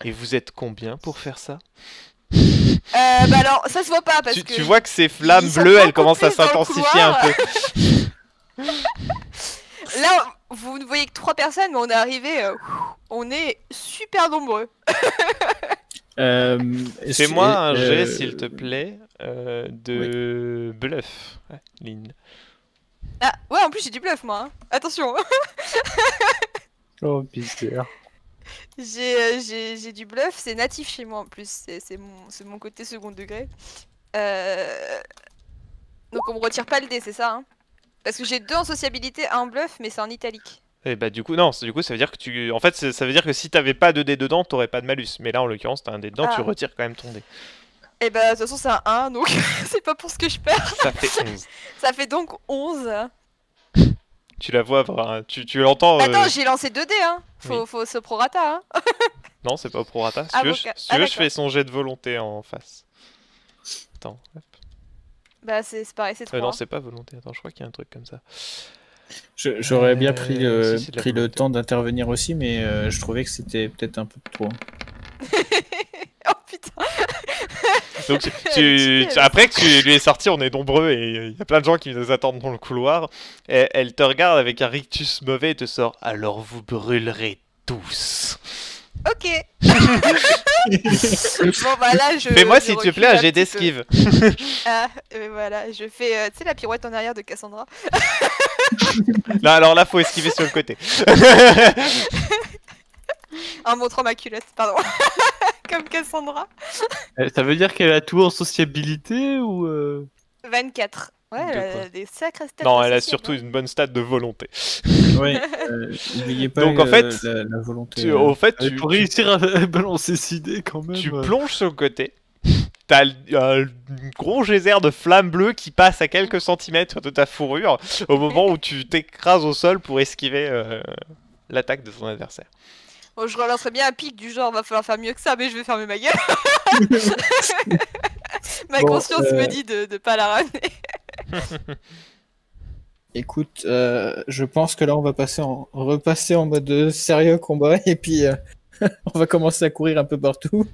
Et vous êtes combien pour faire ça? Bah alors, ça se voit pas parce que... Tu vois que ces flammes ils sont bleues, elles beaucoup commencent à plus dans le s'intensifier un couloir. peu. Là, vous ne voyez que 3 personnes, mais on est arrivé... on est super nombreux. Fais-moi un jet, s'il te plaît, Oui. de bluff, ouais, Lynn. Ah, ouais, en plus j'ai du bluff, moi. Hein. Attention. Oh, bizarre. J'ai du bluff, c'est natif chez moi en plus. C'est mon côté second degré. Donc on me retire pas le dé, c'est ça, hein? Parce que j'ai 2 en sociabilité, 1 en bluff, mais c'est en italique. Et bah du coup, non, du coup ça veut dire que tu... En fait, ça veut dire que si t'avais pas de dé dedans, t'aurais pas de malus. Mais là, en l'occurrence, t'as un dé dedans, tu retires quand même ton dé. Et bah de toute façon c'est un 1, donc c'est pas pour ce que je perds. Ça fait 11. Ça fait donc 11. Tu la vois, tu l'entends... Attends, j'ai lancé 2 dés, hein. Oui. Faut se prorata, hein. Non, c'est pas au prorata. Si Ah, tu veux, bon, si tu veux, je fais son jet de volonté en face. Attends, hop. Bah c'est pareil, c'est 3. Non, c'est pas volonté. Attends, je crois qu'il y a un truc comme ça. J'aurais bien pris le, si, c'est de la temps d'intervenir aussi, mais je trouvais que c'était peut-être un peu trop. Oh putain. Donc après que tu lui es sorti, on est nombreux et il y a plein de gens qui nous attendent dans le couloir. Et elle te regarde avec un rictus mauvais et te sort. Alors vous brûlerez tous. Ok. Bon bah là je... Fais-moi s'il te recule plaît un jet petit peu. d'esquive. Ah, voilà, je fais, tu sais, la pirouette en arrière de Cassandra. Non, alors là, faut esquiver sur le côté. En montrant ma culotte, pardon. Comme Cassandra. Ça veut dire qu'elle a tout en sociabilité ou 24. Ouais, De elle quoi a des sacrées stats. Non, elle a sociales, surtout hein. une bonne stat de volonté. Ouais, n'oubliez pas Donc en fait, la volonté. au fait, pour réussir à balancer cette idée quand même. tu plonges sur le côté. T'as un gros geyser de flammes bleues qui passe à quelques centimètres de ta fourrure au moment où tu t'écrases au sol pour esquiver l'attaque de ton adversaire. Bon, je relancerais bien un pic du genre, va falloir faire mieux que ça, mais je vais fermer ma gueule. Ma conscience me dit de pas la ramener. Écoute, je pense que là on va repasser en mode sérieux combat et puis on va commencer à courir un peu partout.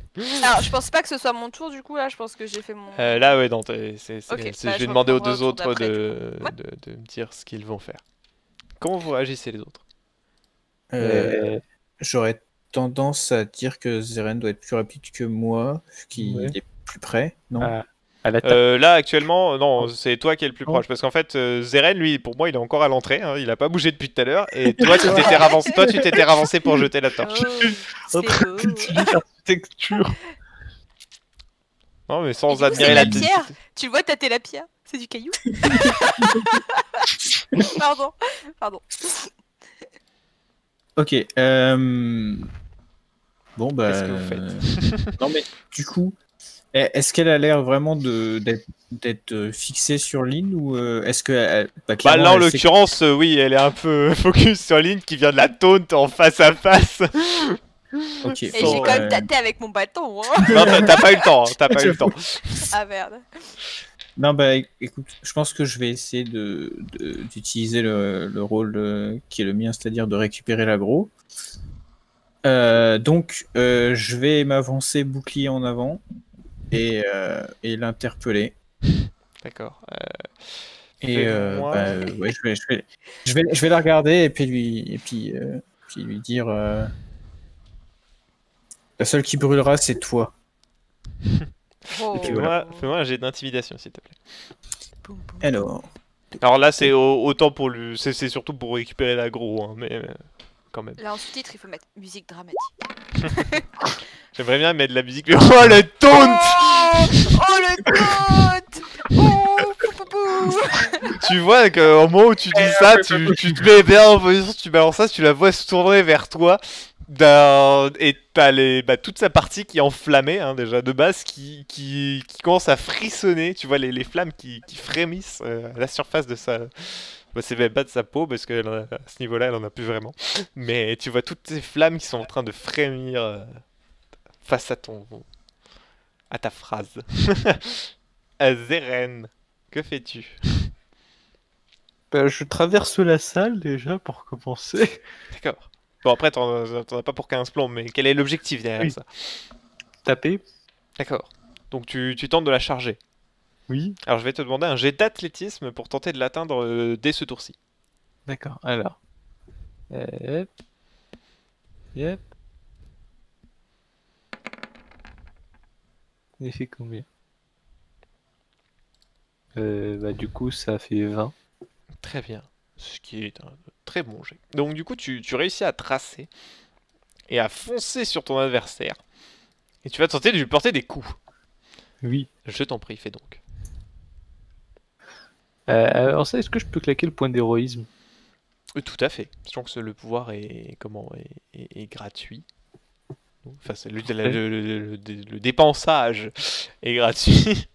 Alors, je pense pas que ce soit mon tour du coup, là, je pense que j'ai fait mon... Là, ouais, non, Ok, je bah, vais je demander aux reprendrai au deux tour autres d'après, de du coup. me dire ce qu'ils vont faire. Comment vous réagissez les autres? J'aurais tendance à dire que Zeren doit être plus rapide que moi, qui est plus près, non? Là actuellement, non, c'est toi qui es le plus proche. Parce qu'en fait, Zeren, lui, pour moi, il est encore à l'entrée. Hein, il a pas bougé depuis tout à l'heure. Et toi, tu t'étais ravancé pour jeter la torche. Oh, c'est beau. Architecture. Non, mais sans Du coup, admirer c'est la de la pierre. Tu le vois tâter la pierre? C'est du caillou? Pardon. Ok. Bon, bah. Qu'est-ce que vous faites? Non, mais du coup, est-ce qu'elle a l'air vraiment d'être fixée sur Lynn ou est-ce que. Bah là, en l'occurrence, oui, elle est un peu focus sur Lynn qui vient de la taunt en face à face. Ok. Et j'ai quand même tâté avec mon bâton. Hein. Non, t'as pas eu le temps. T'as pas eu le temps. Ah merde. Non, bah écoute, je pense que je vais essayer d'utiliser le rôle qui est le mien, c'est-à-dire de récupérer l'aggro. Donc, je vais m'avancer bouclier en avant et l'interpeller. D'accord. Et Fais-moi- ouais, je vais la regarder et puis lui dire la seule qui brûlera, c'est toi. Oh. Fais-moi un jet d'intimidation, s'il te plaît. Alors, Alors là, c'est autant pour lui. C'est surtout pour récupérer l'aggro, hein, mais quand même. Là en sous-titre, il faut mettre musique dramatique. J'aimerais bien mettre de la musique. Mais oh, le taunt! Oh le taunt! Oh, pou, pou, pou. Tu vois qu'au moment où tu dis ça, tu te mets bien en position, tu balances ça, tu la vois se tourner vers toi. Et t'as toute sa partie qui est enflammée, hein, déjà de base, qui commence à frissonner. Tu vois les flammes qui frémissent à la surface de sa. Bah, c'est même pas de sa peau parce qu'à ce niveau-là, elle en a plus vraiment. Mais tu vois toutes ces flammes qui sont en train de frémir face à ta phrase. Zeren, que fais-tu? Bah, je traverse la salle déjà pour commencer. D'accord. Bon, après, t'en as pas pour 15 plombs, mais quel est l'objectif derrière Oui. ça? Taper. D'accord. Donc tu tentes de la charger. Oui. Alors je vais te demander un jet d'athlétisme pour tenter de l'atteindre dès ce tour-ci. D'accord. Alors. Yep. Yep. Il fait combien? Bah du coup ça fait 20. Très bien. Ce qui est un très bon jet. Donc du coup, tu réussis à tracer et à foncer sur ton adversaire. Et tu vas tenter de lui porter des coups. Oui. Je t'en prie, fais donc. Alors ça, est-ce que je peux claquer le point d'héroïsme? Tout à fait. Sachant que le pouvoir est gratuit. Enfin, le dépensage est gratuit.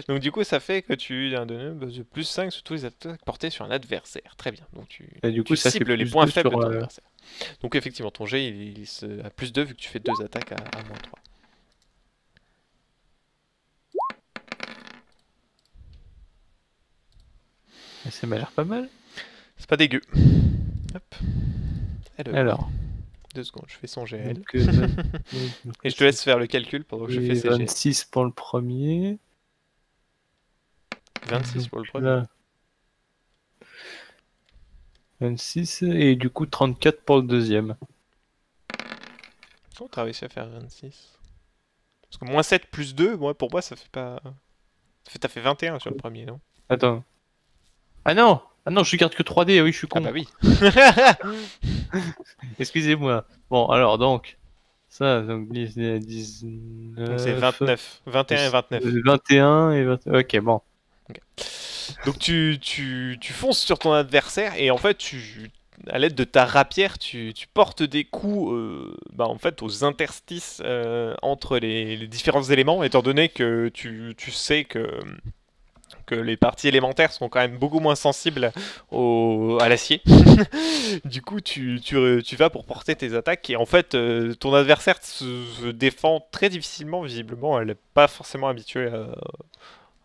Donc du coup, ça fait que tu as de plus 5 sur tous les attaques portées sur un adversaire. Très bien. Donc Du coup, tu ça fait cibles les plus points 2 faibles de sur, ton adversaire. Donc effectivement, ton jet a plus 2 vu que tu fais 2 attaques à moins 3. Ça m'a l'air pas mal. C'est pas dégueu. Hop. Alors. 2 secondes, je fais son GL. Donc, Et je te laisse faire le calcul pendant que je fais ces GL. 26 pour le premier. 26 pour le premier. Là. 26 et du coup 34 pour le deuxième. Oh, t'as réussi à faire 26. Parce que moins 7 plus 2, moi, pour moi, ça fait pas... T'as fait 21 sur le premier, non? Attends. Ah non! Ah non, je garde que 3D, oui, je suis con. Ah bah oui. Excusez-moi. Bon, alors donc. Ça, donc 19. Donc c'est 29. 21 et 29. 21 et 20. Ok, bon. Okay. Donc tu fonces sur ton adversaire et en fait, à l'aide de ta rapière, tu portes des coups en fait, aux interstices entre les différents éléments, étant donné que tu sais que les parties élémentaires sont quand même beaucoup moins sensibles à l'acier. Du coup, tu vas pour porter tes attaques et en fait, ton adversaire se défend très difficilement, visiblement. Elle n'est pas forcément habituée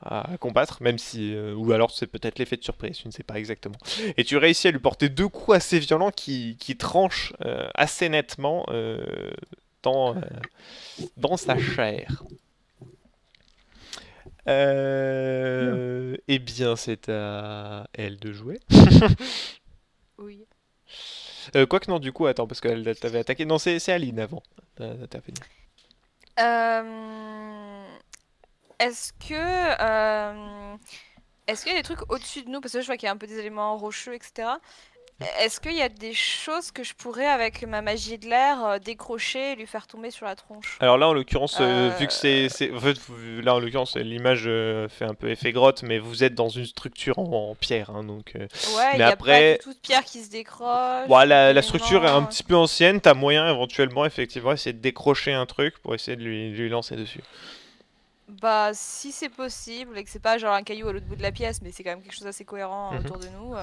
à combattre, même si... ou alors c'est peut-être l'effet de surprise, je ne sais pas exactement. Et tu réussis à lui porter 2 coups assez violents qui tranchent assez nettement dans sa chair. Eh bien, c'est à elle de jouer. Oui. Quoique non, du coup, attends, parce qu'elle t'avait attaqué. Non, c'est Aline avant. T'as fini. Est-ce que est-ce qu'il y a des trucs au-dessus de nous? Parce que je vois qu'il y a un peu des éléments rocheux, etc. Est-ce qu'il y a des choses que je pourrais, avec ma magie de l'air, décrocher et lui faire tomber sur la tronche? Alors là, en l'occurrence, vu que en fait, là, en l'occurrence, l'image fait un peu effet grotte, mais vous êtes dans une structure en pierre, hein, donc... Ouais, il mais y a après... pas du tout de pierre qui se décroche. Bon, la structure est un petit peu ancienne, t'as moyen éventuellement, effectivement, essayer de décrocher un truc pour essayer de lui lancer dessus. Bah, si c'est possible et que c'est pas genre un caillou à l'autre bout de la pièce, mais c'est quand même quelque chose d'assez cohérent autour de nous,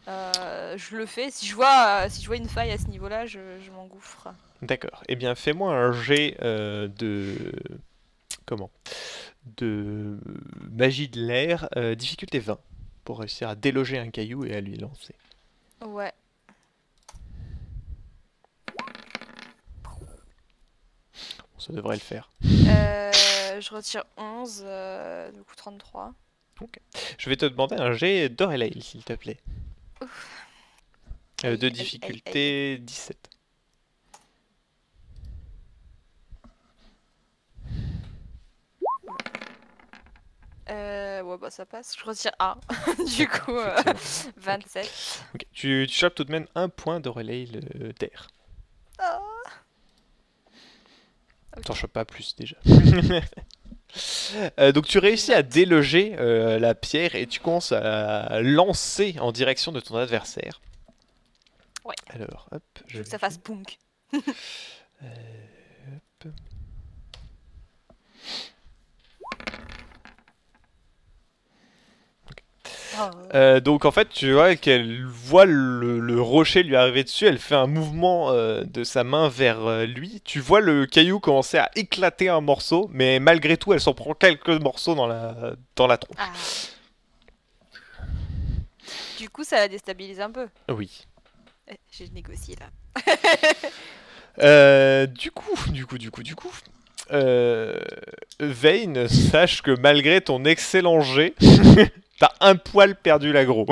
je le fais. Si je vois une faille à ce niveau-là, je m'engouffre. D'accord. Eh bien, fais-moi un jet de magie de l'air, difficulté 20, pour réussir à déloger un caillou et à lui lancer. Ouais. Bon, ça devrait le faire. Je retire 11, du coup 33. Ok. Je vais te demander un jet d'Orelhail, s'il te plaît. De difficulté 17. Ouais, bah ça passe. Je retire 1. Du coup, 27. Okay. Tu chopes tout de même un point d'Orelhail d'air. T'en chopes pas plus déjà. Donc tu réussis à déloger la pierre et tu commences à lancer en direction de ton adversaire. Ouais. Alors, hop. Je veux que ça fasse punk. Hop. Donc en fait tu vois qu'elle voit le rocher lui arriver dessus, elle fait un mouvement de sa main vers lui, tu vois le caillou commencer à éclater un morceau, mais malgré tout elle s'en prend quelques morceaux dans la tronche. Du coup ça la déstabilise un peu. Oui. J'ai négocié là. Du coup, Vayne, sache que malgré ton excellent jet, t'as un poil perdu l'aggro.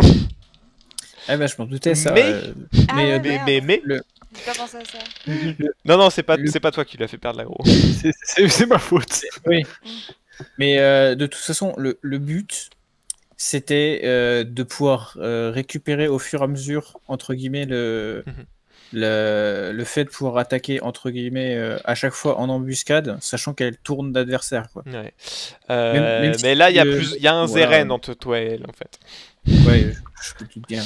Ah bah je m'en doutais ça. Mais- Ah ouais, mais mais... le, J'ai pas pensé à ça. Non, c'est pas Le- toi qui l'as fait perdre l'aggro. C'est ma faute. oui. Mais de toute façon, le but, c'était de pouvoir récupérer au fur et à mesure, entre guillemets, le fait de pouvoir attaquer, entre guillemets, à chaque fois en embuscade, sachant qu'elle tourne d'adversaire, quoi. Ouais. Même si mais là, il y a un voilà. Zeren entre toi et elle, en fait. Ouais, je me doute bien.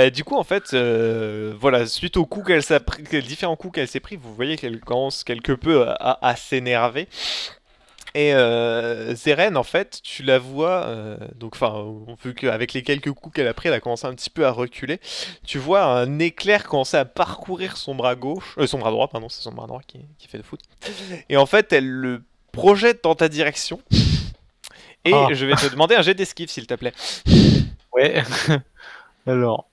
Du coup, en fait, voilà, suite aux coups différents coups qu'elle s'est pris, vous voyez qu'elle commence quelque peu à s'énerver. Et Zeren, en fait, tu la vois, donc, enfin, vu qu'avec les quelques coups qu'elle a pris, elle a commencé un petit peu à reculer. Tu vois un éclair commencer à parcourir son bras gauche, son bras droit, pardon, c'est son bras droit qui fait le foot. Et en fait, elle le projette dans ta direction. Et je vais te demander un jet d'esquive, s'il te plaît. Ouais. Alors.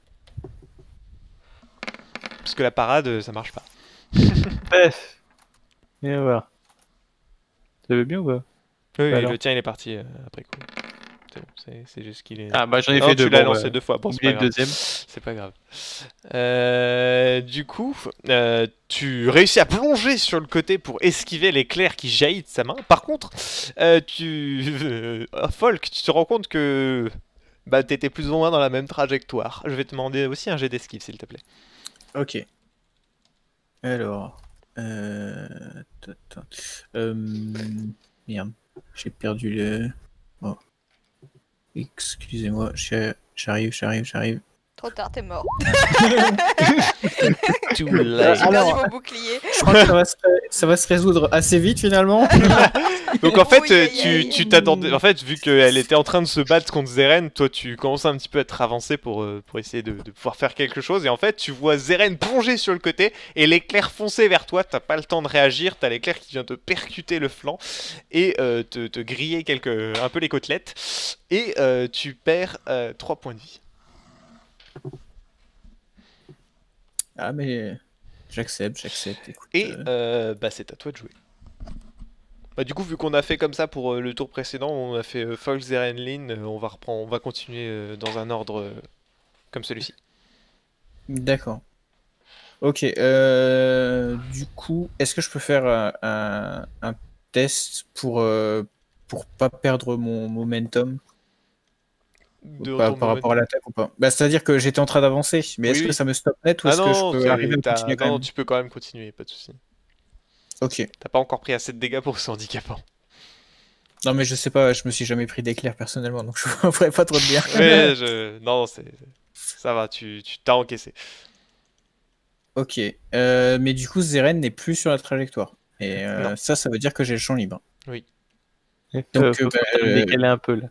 Parce que la parade, ça marche pas. Bref. Et voilà. Ça va bien ou pas? Oui, Alors. le tien, il est parti après coup. C'est bon, c'est juste qu'il est... Ah bah j'en ai Non, fait deux. tu l'as bon, lancé deux fois, bon, c'est oublié pas le grave. deuxième. C'est pas grave. Du coup, tu réussis à plonger sur le côté pour esquiver l'éclair qui jaillit de sa main. Par contre, Folk, tu te rends compte que bah, t'étais plus ou moins dans la même trajectoire. Je vais te demander aussi un jet d'esquive, s'il te plaît. Ok. Alors. Merde. J'ai perdu le. Oh. Excusez-moi, j'arrive. Trop tard, t'es mort. Too J'ai late. perdu Alors- mon bouclier. Je crois que ça va se résoudre assez vite finalement. Donc en fait, Oui, aïe, aïe. tu t'attendais. En fait, vu qu'elle était en train de se battre contre Zeren, toi tu commences un petit peu à être avancé pour essayer de pouvoir faire quelque chose. Et en fait, tu vois Zeren plonger sur le côté et l'éclair foncer vers toi. T'as pas le temps de réagir. T'as l'éclair qui vient te percuter le flanc et te griller un peu les côtelettes. Et tu perds 3 points de vie. Ah mais j'accepte. Écoute, Et bah c'est à toi de jouer. Bah du coup vu qu'on a fait comme ça pour le tour précédent, on a fait Fox, Zeren, Lin, on va continuer dans un ordre comme celui-ci. D'accord. Ok. Du coup, est-ce que je peux faire un test pour pas perdre mon momentum par rapport à l'attaque ou pas? Bah, c'est-à-dire que j'étais en train d'avancer, mais est-ce Oui. que ça me stop net ou Ah est-ce que non, je peux arriver à continuer quand non, même? tu peux quand même continuer, pas de soucis. Ok. T'as pas encore pris assez de dégâts pour que c'est handicapant. Non mais je sais pas, je me suis jamais pris d'éclair personnellement, donc je ferais pas trop de bien. Ouais, non, ça va, tu t'as encaissé. Ok. Mais du coup, Zeren n'est plus sur la trajectoire. Et Non. ça veut dire que j'ai le champ libre. Donc, Donc, faut décaler un peu là.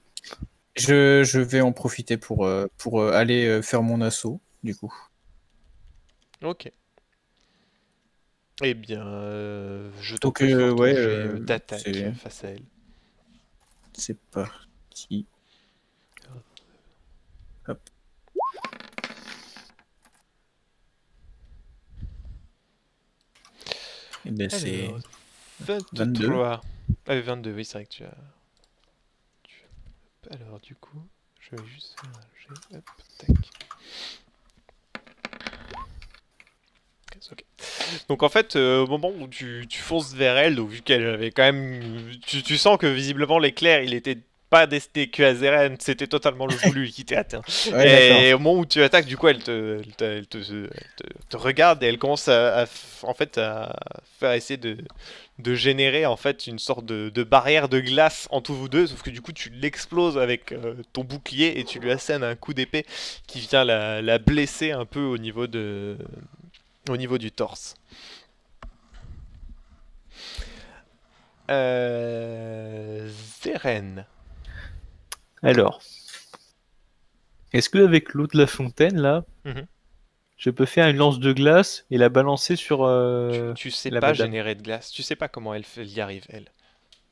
Je vais en profiter pour aller faire mon assaut, du coup. Ok. Eh bien, je t'en Donc, prie, fais ton ouais, jet d'attaque c'est- face à elle. C'est parti. Hop. Et ben c'est Alors, 23. 22. 22, oui, c'est vrai que tu as... Alors, du coup, je vais juste faire un jet. Hop, tac. Ok. Donc en fait, au moment où tu fonces vers elle, donc vu qu'elle avait quand même... Tu sens que visiblement l'éclair, il était pas destiné que à Zeren, c'était totalement le voulu qui t'est atteint. Ouais, Et au moment où tu attaques, du coup, elle te regarde et elle commence en fait, à faire essayer de générer en fait une sorte de barrière de glace entre vous deux, sauf que du coup tu l'exploses avec ton bouclier et tu lui assènes un coup d'épée qui vient la blesser un peu au niveau du torse. Zeren. Alors. Est-ce que avec l'eau de la fontaine là, Mhm. je peux faire une lance de glace et la balancer sur Tu sais la pas madame. générer de glace, tu sais pas comment elle y arrive, elle.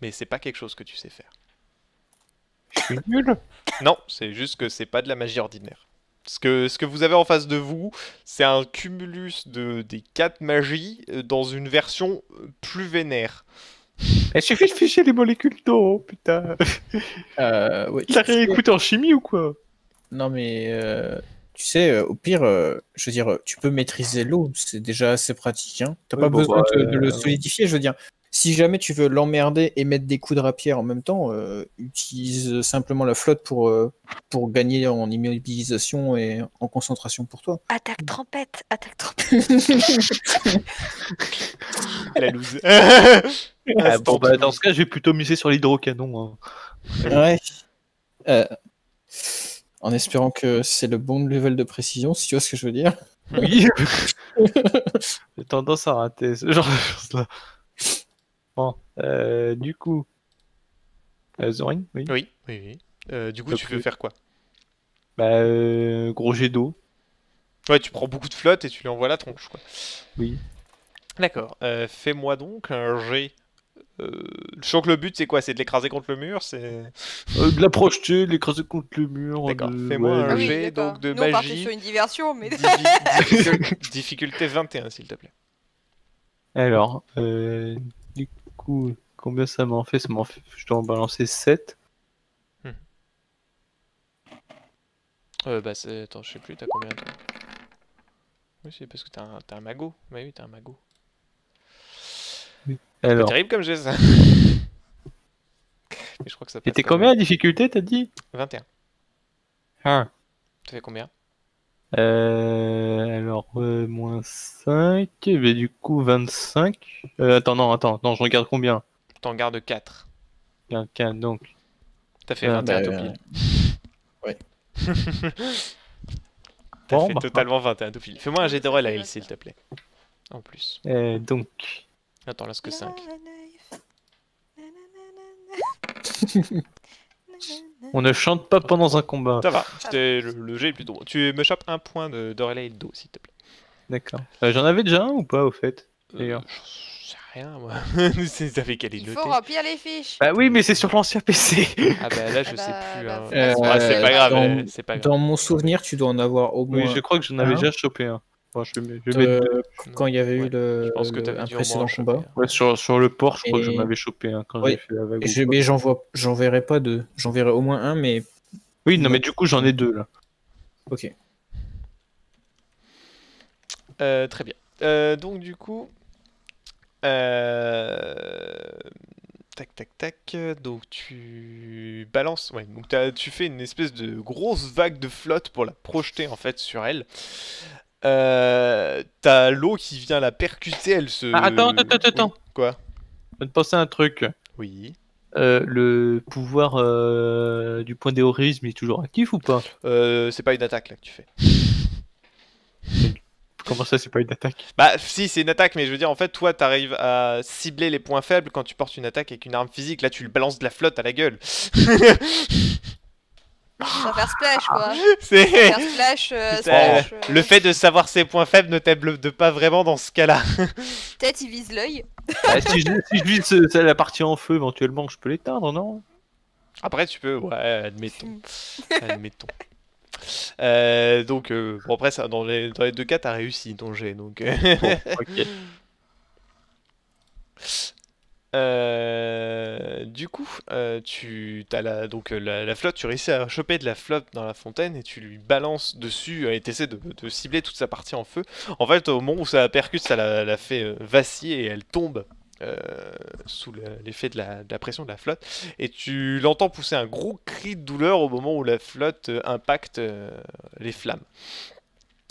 Mais c'est pas quelque chose que tu sais faire. Je suis nul. Non, c'est juste que c'est pas de la magie ordinaire. Ce que vous avez en face de vous, c'est un cumulus des 4 magies dans une version plus vénère. Il suffit de ficher les molécules d'eau, putain. Oui. T'as réécouté en chimie ou quoi? Non, mais tu sais, au pire, je veux dire, tu peux maîtriser l'eau, c'est déjà assez pratique. Hein. T'as Oui, pas bon, besoin bah, de le solidifier, je veux dire. Si jamais tu veux l'emmerder et mettre des coups de rapière en même temps, utilise simplement la flotte pour gagner en immobilisation et en concentration pour toi. Attaque trempette. La loose. Ah, bon, bah, Instant dans loose. ce cas, je vais plutôt miser sur l'hydrocanon. Hein. Ouais. En espérant que c'est le bon level de précision, si tu vois ce que je veux dire. Oui. J'ai tendance à rater ce genre de choses-là. Bon, du coup. Zorin, oui. Oui, oui, oui. Du coup, Donc, tu veux faire quoi? Bah, gros jet d'eau. Ouais, tu prends beaucoup de flotte et tu lui envoies la tronche, quoi. Oui. D'accord. Fais-moi donc un jet. Je sens que le but, c'est quoi? C'est de l'écraser contre le mur? C'est... De la projeter, de l'écraser contre le mur. D'accord, de- fais-moi un Ah oui, jet d'accord. donc de Nous, on partait magie. sur une diversion, mais... Difficulté 21, s'il te plaît. Alors, du coup, combien ça m'en fait? Ça m'en fait... Je dois en balancer 7. Bah, c'est... Attends, je sais plus, t'as combien toi? Oui, c'est parce que t'as un magot. Bah oui, t'as un magot. C'est Alors, terrible comme jet, ça. Mais je crois que ça passe. c'était quand combien même. la difficulté, t'as dit? 21. Ah. Ça fait combien? Alors, moins 5, mais du coup 25. Attends, non, je regarde combien. T'en gardes 4. Donc, T'as fait Ah, 21 bah, tout pile. ouais. T'as Bon, fait bah. totalement 21 tout pile. Fais-moi un jet de relais, Ouais. s'il te plaît. En plus. Donc, Attends, là, ce que 5. on ne chante pas pendant un combat. Ça va, le jet est plutôt bon. Tu me chopes un point de relais d'eau, s'il te plaît. D'accord. J'en avais déjà un ou pas, au fait, d'ailleurs? Je sais rien, moi. Ça fait quelle est Il notée. faut remplir les fiches. Bah oui, mais c'est sur l'ancien PC. Ah bah là, je Ah sais bah, plus. bah, Hein. faut pas se Ah, c'est faire pas grave, dans- c'est pas grave. Dans mon souvenir, tu dois en avoir au Oui, moins je crois que j'en avais un. déjà chopé un. Bon, je vais mettre deux. Quand il y avait eu Je pense que t'avais un dû au moins précédent en choper combat. un. Ouais, sur le port, je crois que Et- j'en avais chopé un quand Ouais. j'ai fait la vague. Mais j'en verrai pas deux. J'en verrai au moins un, mais Oui, non, mais du coup, j'en ai deux là. ok. Très bien. Donc du coup... Tac, tac, tac. Donc tu balances... Ouais, donc tu fais une espèce de grosse vague de flotte pour la projeter en fait sur elle. T'as l'eau qui vient la percuter, elle se... Ah, attends. Oui. Quoi? Je viens de penser à un truc. Oui. Le pouvoir du point d'héroïsme, il est toujours actif ou pas? C'est pas une attaque là que tu fais. Comment ça, c'est pas une attaque? Bah si, c'est une attaque, mais je veux dire, en fait, toi, t'arrives à cibler les points faibles quand tu portes une attaque avec une arme physique. Là, tu le balances de la flotte à la gueule. Ça va faire splash, quoi. C'est... Faire splash, splash. Le fait de savoir ses points faibles ne t'aide pas vraiment dans ce cas-là. Peut-être il vise l'œil. Bah, si je vise la partie en feu, éventuellement, je peux l'éteindre, non? Après, tu peux, ouais, admettons. Admettons. Donc, bon, après, ça, dans les deux cas, t'as réussi ton jet, donc... Bon, ok. Du coup, tu as donc la flotte, tu réussis à choper de la flotte dans la fontaine et tu lui balances dessus et t'essaies de cibler toute sa partie en feu. En fait, au moment où ça la percute, ça la fait vaciller et elle tombe sous l'effet de la pression de la flotte. Et tu l'entends pousser un gros cri de douleur au moment où la flotte impacte les flammes.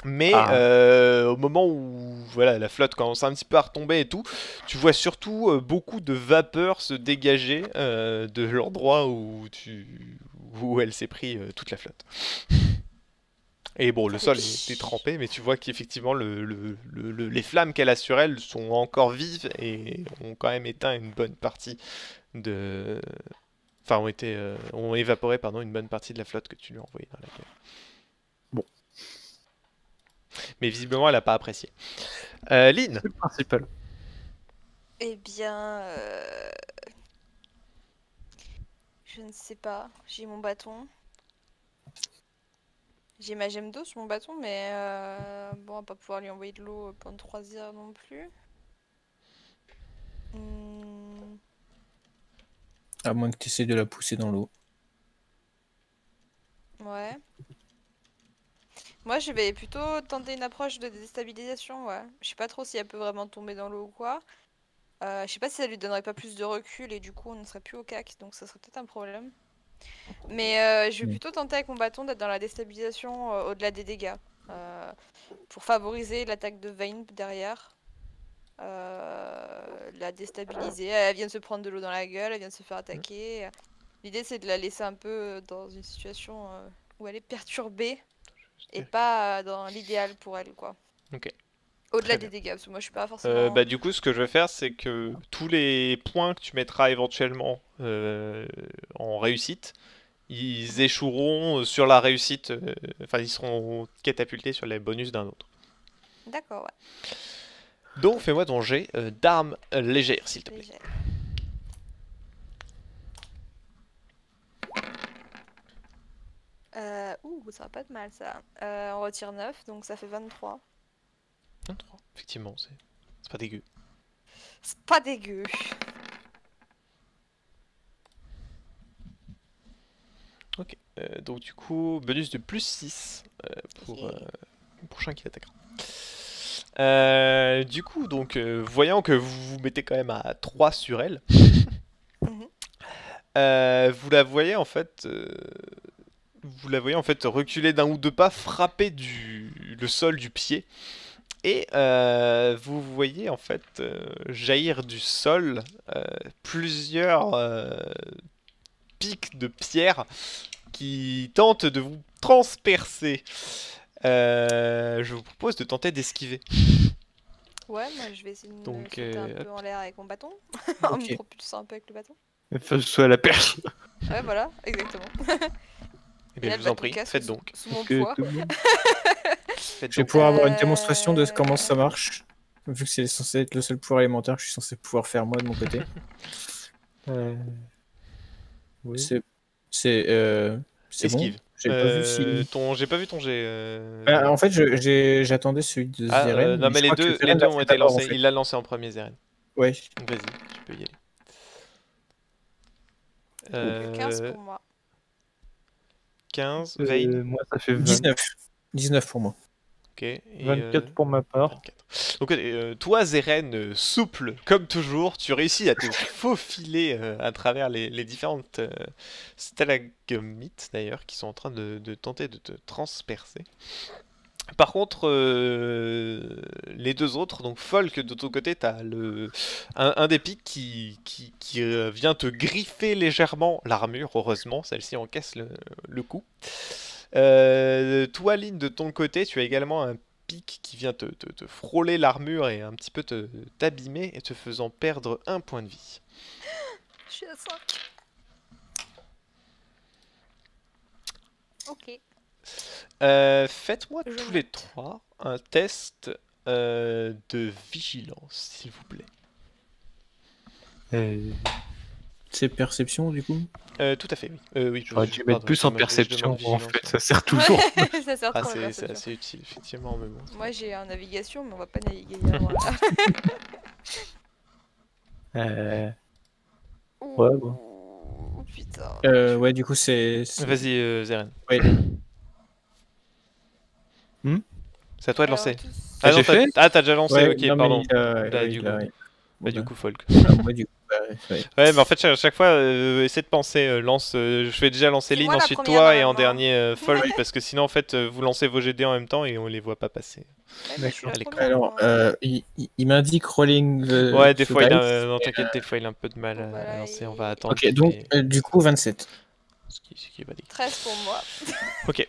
Mais au moment où voilà, la flotte commence un petit peu à retomber et tout, tu vois surtout beaucoup de vapeur se dégager de l'endroit où elle s'est pris toute la flotte. Et bon, le sol est trempé, mais tu vois qu'effectivement les flammes qu'elle a sur elle sont encore vives et ont quand même éteint une bonne partie de... Enfin, ont évaporé pardon, une bonne partie de la flotte que tu lui as envoyée dans la gueule. Bon. Mais visiblement, elle n'a pas apprécié. Lynn. C'est le principal. Eh bien... Je ne sais pas. J'ai mon bâton. J'ai ma gemme d'eau sur mon bâton, mais bon, on va pas pouvoir lui envoyer de l'eau pendant 3 heures non plus. À moins que tu essaies de la pousser dans l'eau. Ouais. Moi, je vais plutôt tenter une approche de déstabilisation, ouais. Je sais pas trop si elle peut vraiment tomber dans l'eau ou quoi. Je sais pas si ça lui donnerait pas plus de recul et du coup on ne serait plus au cac, donc ça serait peut-être un problème. Mais je vais plutôt tenter avec mon bâton d'être dans la déstabilisation au-delà des dégâts. Pour favoriser l'attaque de Vayne derrière. La déstabiliser. Elle vient de se prendre de l'eau dans la gueule, elle vient de se faire attaquer. L'idée c'est de la laisser un peu dans une situation où elle est perturbée. Et pas dans l'idéal pour elle, quoi. Ok. Au-delà Très des bien. dégâts, parce que moi je suis pas forcément... Bah du coup, ce que je vais faire, c'est que tous les points que tu mettras éventuellement en réussite, ils échoueront sur la réussite, enfin ils seront catapultés sur les bonus d'un autre. D'accord, ouais. Donc fais-moi ton jet d'armes légères, s'il te plaît. Légère. Ouh, ça va pas être mal ça. On retire 9, donc ça fait 23. 23, effectivement, c'est pas dégueu. C'est pas dégueu. Ok, donc du coup, bonus de plus 6 pour le prochain qui l'attaquera. Du coup, donc, voyant que vous vous mettez quand même à 3 sur elle, vous la voyez en fait... vous la voyez en fait reculer d'un ou deux pas, frapper le sol du pied. Et vous voyez en fait jaillir du sol plusieurs pics de pierre qui tentent de vous transpercer. Je vous propose de tenter d'esquiver. Ouais, moi je vais essayer de me sauter un peu en l'air avec mon bâton. En me propulsant un peu avec le bâton. Soit à la perche. Ouais, voilà, exactement. Eh bien, je vous en prie, faites donc. Sous mon poids. Je vais pouvoir avoir une démonstration de comment ça marche. Vu que c'est censé être le seul pouvoir élémentaire que je suis censé pouvoir faire moi de mon côté. Oui. C'est esquive. Bon. J'ai pas vu ton jet. En fait, j'attendais celui de Zeren. Non, mais les deux ont été lancés. Il l'a lancé en premier, Zeren. Ouais. Vas-y, tu peux y aller. 15 pour moi. 15, Vayne. Moi, ça fait 20. 19. 19 pour moi. Ok. Et 24 pour ma part. 24. Donc, toi, Zeren, souple comme toujours, tu réussis à te faufiler à travers les différentes stalagmites d'ailleurs qui sont en train de tenter de te transpercer. Par contre, les deux autres, donc Folk, de ton côté, t'as un des pics qui vient te griffer légèrement l'armure, heureusement, celle-ci encaisse le coup. Toi, Lynn, de ton côté, tu as également un pic qui vient te frôler l'armure et un petit peu t'abîmer et te faisant perdre 1 point de vie. Je suis à 5. Ok. Faites-moi tous les trois un test de vigilance, s'il vous plaît. C'est perception, du coup? Tout à fait, oui. Oui, j'aurais dû mettre plus en perception, en fait, ça sert toujours. Ça sert trop c'est assez utile, effectivement. Mais bon, moi j'ai un navigation, mais on va pas naviguer. Ouais, bon. Oh putain. Ouais, du coup, c'est... Vas-y, Zeren. Ouais. C'est à toi de lancer. Ah, j'ai fait t'as déjà lancé, ouais, ok, non, pardon. Du coup, Folk. Moi, du coup, ouais, mais en fait, à chaque fois, essaie de penser, lance. Je vais déjà lancer Lynn, ensuite toi, et en dernier Folk, parce que sinon, en fait, vous lancez vos GD en même temps et on les voit pas passer. D'accord. Alors, il m'indique rolling. Ouais, des fois, non, t'inquiète, des fois, il a un peu de mal à lancer, on va attendre. Ok, donc, du coup, 27. Ce qui est pas dit. 13 pour moi. Ok,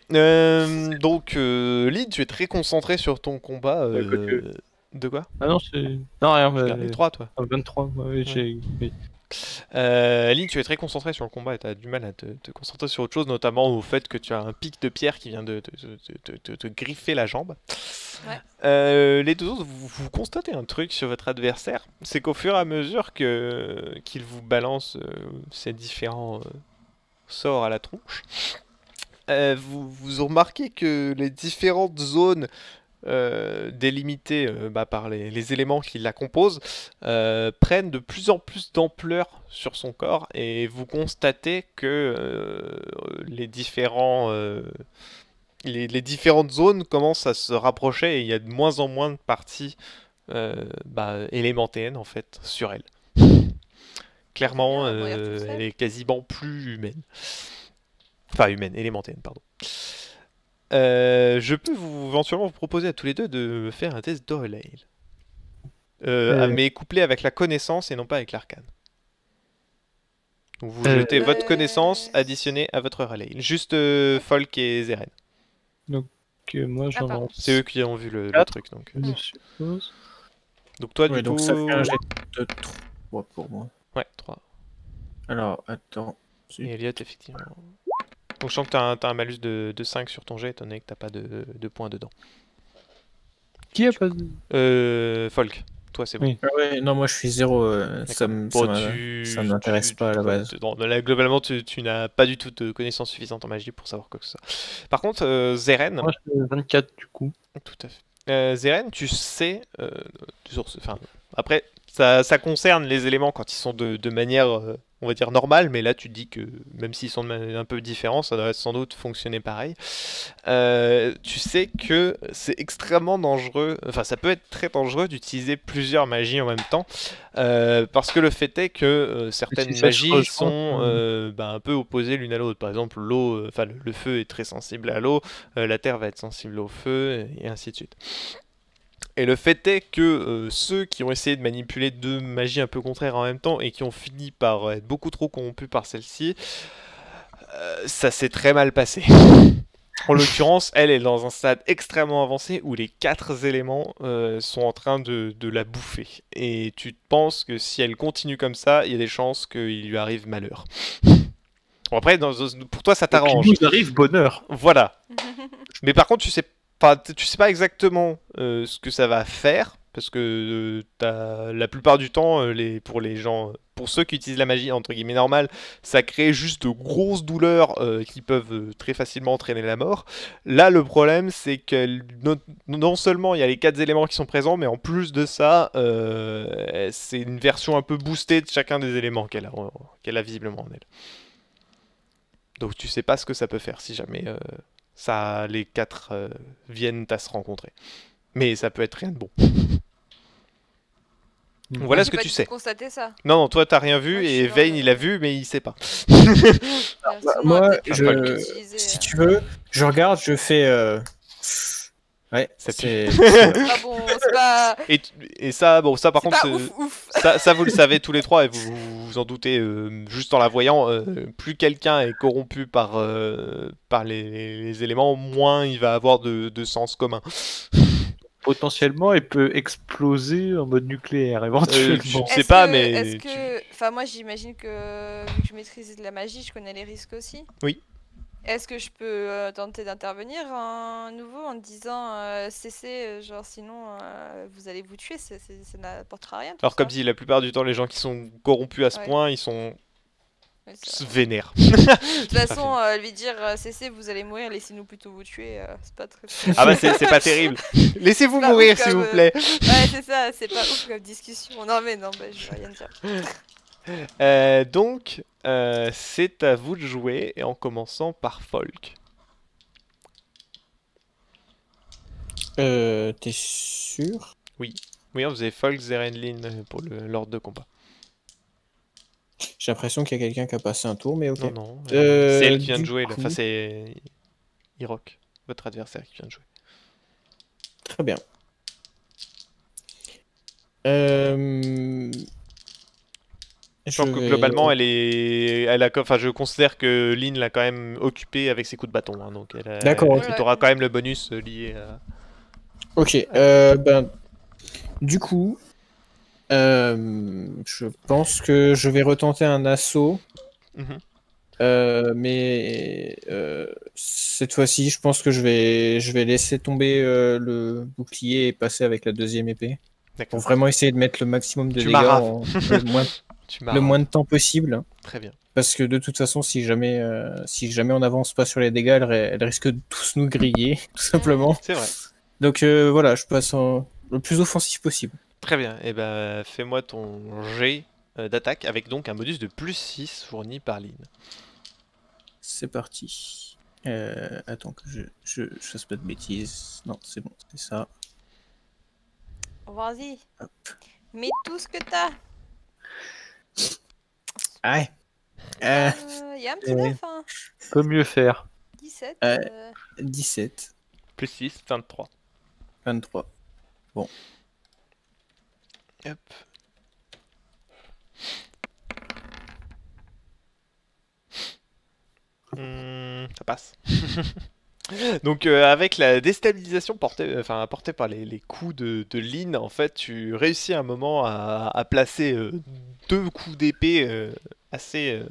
donc, Lynn, tu es très concentré sur ton combat. De quoi? Ah non, c'est... Non, rien. Les 3, toi. 23, ouais, j'ai... Lynn, tu es très concentré sur le combat et tu as du mal à te concentrer sur autre chose, notamment au fait que tu as un pic de pierre qui vient de te griffer la jambe. Ouais. Les deux autres, vous constatez un truc sur votre adversaire, c'est qu'au fur et à mesure qu'il vous balance ces différents sorts à la tronche, vous remarquez que les différentes zones délimitées par les éléments qui la composent prennent de plus en plus d'ampleur sur son corps et vous constatez que les différentes zones commencent à se rapprocher et il y a de moins en moins de parties élémentéennes en fait sur elle. Clairement, elle est quasiment plus humaine. Enfin humaine, élémentéenne, pardon. Je peux éventuellement vous proposer à tous les deux de faire un test d'Orelale. Mais couplé avec la connaissance et non pas avec l'arcane. Donc vous jetez votre connaissance additionnée à votre Orelale. Juste Folk et Zeren. Donc moi j'en ai... C'est eux qui ont vu le truc. Donc, je suppose. Donc toi du donc coup... ça fait un jet de 3 pour moi. Ouais, 3. Alors, attends. Et Elliot, effectivement. Donc je sens que t'as un malus de 5 sur ton jet, étant donné que t'as pas de points dedans. Qui a pas de... Folk, toi c'est bon. Oui. Ah ouais, non, moi je suis 0, ça m'intéresse pas à la base. Globalement, tu n'as pas du tout de connaissances suffisantes en magie pour savoir quoi que ce soit. Par contre, Zeren... Moi je fais 24 du coup. Tout à fait. Zeren, tu sais... après, ça concerne les éléments quand ils sont de manière... on va dire normal, mais là tu dis que même s'ils sont un peu différents, ça doit sans doute fonctionner pareil. Tu sais que c'est extrêmement dangereux, enfin ça peut être très dangereux d'utiliser plusieurs magies en même temps, parce que le fait est que certaines magies sont un peu opposées l'une à l'autre. Par exemple, l'eau, enfin le feu est très sensible à l'eau, la terre va être sensible au feu, et ainsi de suite. Et le fait est que ceux qui ont essayé de manipuler deux magies un peu contraires en même temps et qui ont fini par être beaucoup trop corrompus par celle-ci, ça s'est très mal passé. En l'occurrence, elle est dans un stade extrêmement avancé où les 4 éléments sont en train de la bouffer. Et tu penses que si elle continue comme ça, il y a des chances qu'il lui arrive malheur. Bon après, pour toi ça t'arrange. Il nous arrive bonheur. Voilà. Mais par contre, tu sais pas exactement ce que ça va faire, parce que la plupart du temps, pour ceux qui utilisent la magie entre guillemets normale, ça crée juste de grosses douleurs qui peuvent très facilement entraîner la mort. Là, le problème, c'est que non seulement il y a les 4 éléments qui sont présents, mais en plus de ça, c'est une version un peu boostée de chacun des éléments qu'elle a visiblement en elle. Donc tu sais pas ce que ça peut faire si jamais... les 4 viennent à se rencontrer. Mais ça peut être rien de bon. Voilà ce que tu sais. Constater ça. Non, toi t'as rien vu et Vayne il a vu mais il sait pas. Moi, si tu veux, je regarde, je fais... Ouais, c'est pas bon, c'est pas... Et ça, bon, ça par contre, ouf. ça vous le savez tous les trois et vous en doutez juste en la voyant. Plus quelqu'un est corrompu par les éléments, moins il va avoir de sens commun. Potentiellement, elle peut exploser en mode nucléaire, éventuellement. Je sais pas, mais... Enfin, moi j'imagine que vu que je maîtrise de la magie, je connais les risques aussi. Oui. Est-ce que je peux tenter d'intervenir à nouveau en disant cessez, genre sinon vous allez vous tuer, ça n'apportera rien. Alors comme dit, la plupart du temps les gens qui sont corrompus à ce point, ils sont vénères. De toute façon, lui dire cessez, vous allez mourir, laissez-nous plutôt vous tuer, c'est pas très... Ah bah c'est pas terrible. Laissez-vous mourir s'il vous plaît. Ouais c'est ça, c'est pas ouf comme discussion. Non mais non, je vais rien dire. Donc, c'est à vous de jouer, et en commençant par Folk. T'es sûr? Oui. Oui, vous avez Folk, Zeren, Lyn pour l'ordre de combat. J'ai l'impression qu'il y a quelqu'un qui a passé un tour, mais ok. Non, c'est elle qui vient de jouer, là. Enfin c'est Irok, votre adversaire qui vient de jouer. Très bien. Je pense que globalement, je considère que Lyn l'a quand même occupé avec ses coups de bâton. Hein, donc d'accord. Tu auras quand même le bonus lié à... Ok, du coup, je pense que je vais retenter un assaut. Mais cette fois-ci, je pense que je vais laisser tomber le bouclier et passer avec la deuxième épée. Pour vraiment essayer de mettre le maximum de dégâts en le moins de temps possible. Très bien. Parce que de toute façon, si jamais on n'avance pas sur les dégâts, elle risque de tous nous griller, tout simplement. C'est vrai. Donc voilà, je passe le plus offensif possible. Très bien. Et ben, fais-moi ton jet d'attaque avec donc un bonus de +6 fourni par Lynn. C'est parti. Attends que je fasse pas de bêtises. Non, c'est bon, c'est ça. Vas-y. Hop. Mets tout ce que t'as. Ouais. Il y a un petit 9, hein. Peut mieux faire. 17. 17, +6, 23. 23. Hop. Ça passe. Donc avec la déstabilisation apportée par les coups de Lynn, en fait, tu réussis un moment à placer 2 coups d'épée assez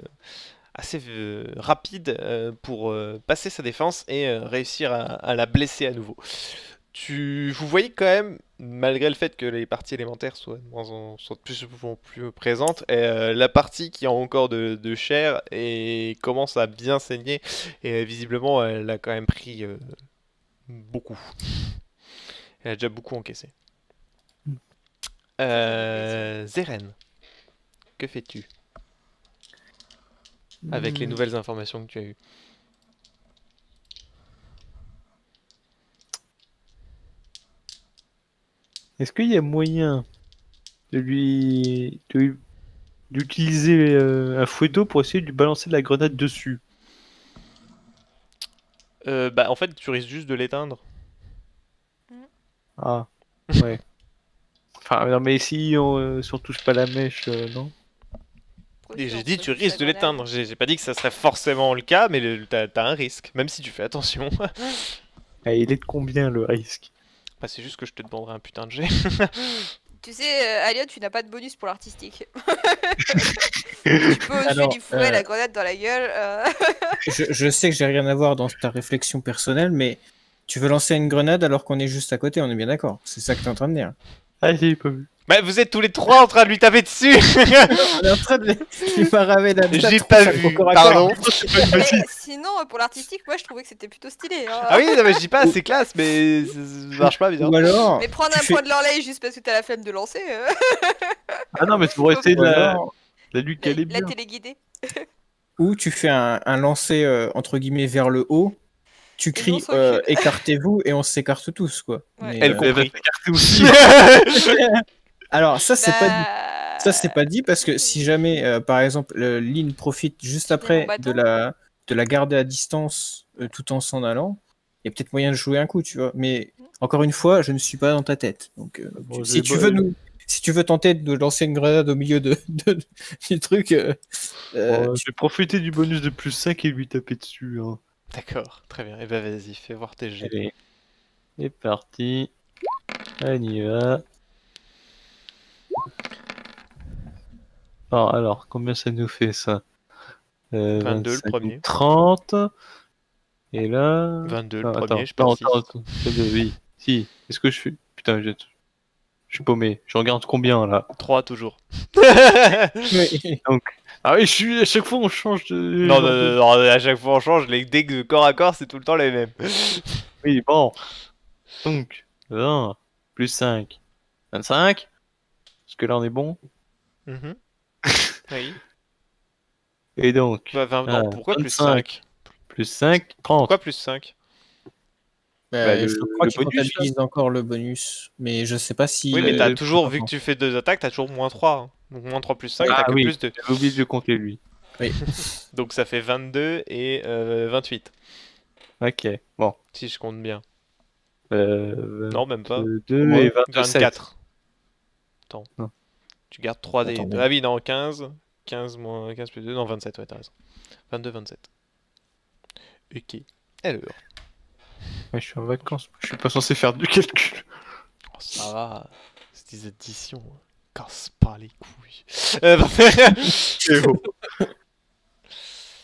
rapides pour passer sa défense et réussir à la blesser à nouveau. Vous voyez quand même, malgré le fait que les parties élémentaires soient de plus en plus présentes, la partie qui a encore de chair et commence à bien saigner, et visiblement elle a quand même pris beaucoup. Elle a déjà beaucoup encaissé. Zeren, que fais-tu avec les nouvelles informations que tu as eues? Est-ce qu'il y a moyen d'utiliser un fouetteau pour essayer de lui balancer de la grenade dessus? Bah en fait tu risques juste de l'éteindre. Ah, ouais. Enfin, non, mais si on touche pas la mèche, non? Et j'ai dit tu risques de l'éteindre, j'ai pas dit que ça serait forcément le cas, mais t'as un risque, même si tu fais attention. Ah, il est de combien le risque? Bah c'est juste que je te demanderai un putain de jet. Tu sais, Aliot, tu n'as pas de bonus pour l'artistique. Tu peux aussi lui fourrer la grenade dans la gueule. Je sais que j'ai rien à voir dans ta réflexion personnelle, mais tu veux lancer une grenade alors qu'on est juste à côté, on est bien d'accord. C'est ça que t'es en train de dire. Ah, j'ai pas vu. Bah vous êtes tous les trois en train de lui taper dessus. On est en train de lui paraver la J'ai pas vu, pardon. Mais sinon, pour l'artistique, moi je trouvais que c'était plutôt stylé. Hein. Ah oui, non, mais je dis pas, c'est classe, mais ça marche pas bien. Ou alors, Mais prendre un point de l'enlay juste parce que t'as la flemme de lancer. Ah non, mais tu pourrais essayer de la lui caler La bien. téléguidée. ou tu fais un lancer entre guillemets vers le haut, tu cries on s'occupe. écartez-vous et on s'écarte tous quoi. Ouais. Mais, Elle compris. aussi. alors ça c'est pas dit. Bah, Ça c'est pas dit parce que si jamais par exemple Lynn profite juste après mon de bâton. la garder à distance tout en s'en allant, il y a peut-être moyen de jouer un coup, tu vois. Mais encore une fois, je ne suis pas dans ta tête. Donc Bon, si tu veux tenter de lancer une grenade au milieu du truc, Je vais profiter du bonus de +5 et lui taper dessus. Hein. D'accord, très bien. Et bah vas-y, fais voir tes jets. Allez, c'est parti. On y va. Alors, combien ça nous fait ça 22 le premier. 30. Et là... 22 Non, le attends, premier, je non, passe. attends, oui, si. Est-ce que je suis... Putain, je suis paumé. Je regarde combien, là. 3 toujours. Donc... Ah oui, à chaque fois, on change de... Non, à chaque fois on change, les decks de corps à corps c'est tout le temps les mêmes. Oui, bon. Donc, 20 plus 5, 25. Est-ce que là, on est bon? Mhm. Oui. Et donc... Bah, non, pourquoi plus 25 5? Plus 5, 30. Pourquoi plus 5? je crois le qu'il bonus, comptabilise encore le bonus, mais je sais pas si. Oui, mais t'as toujours, vu attends. que tu fais 2 attaques, t'as toujours moins 3. Hein. Donc moins 3 plus 5, Ah t'as que oui. plus 2. J'ai oublié de compter lui. Donc ça fait 22 et 28. Ok, bon. Si je compte bien. Non, Non, même pas. 2 et 27. 24. Attends. Non. Tu gardes 3 dés. Attends, Ah oui, non, 15. 15 moins 15 plus 2. Non, 27, ouais, t'as raison. 22, 27. Ok. Alors. Ouais, je suis en vacances. Je suis pas censé faire du calcul. Oh, ça va. C'est des additions. Casse pas les couilles.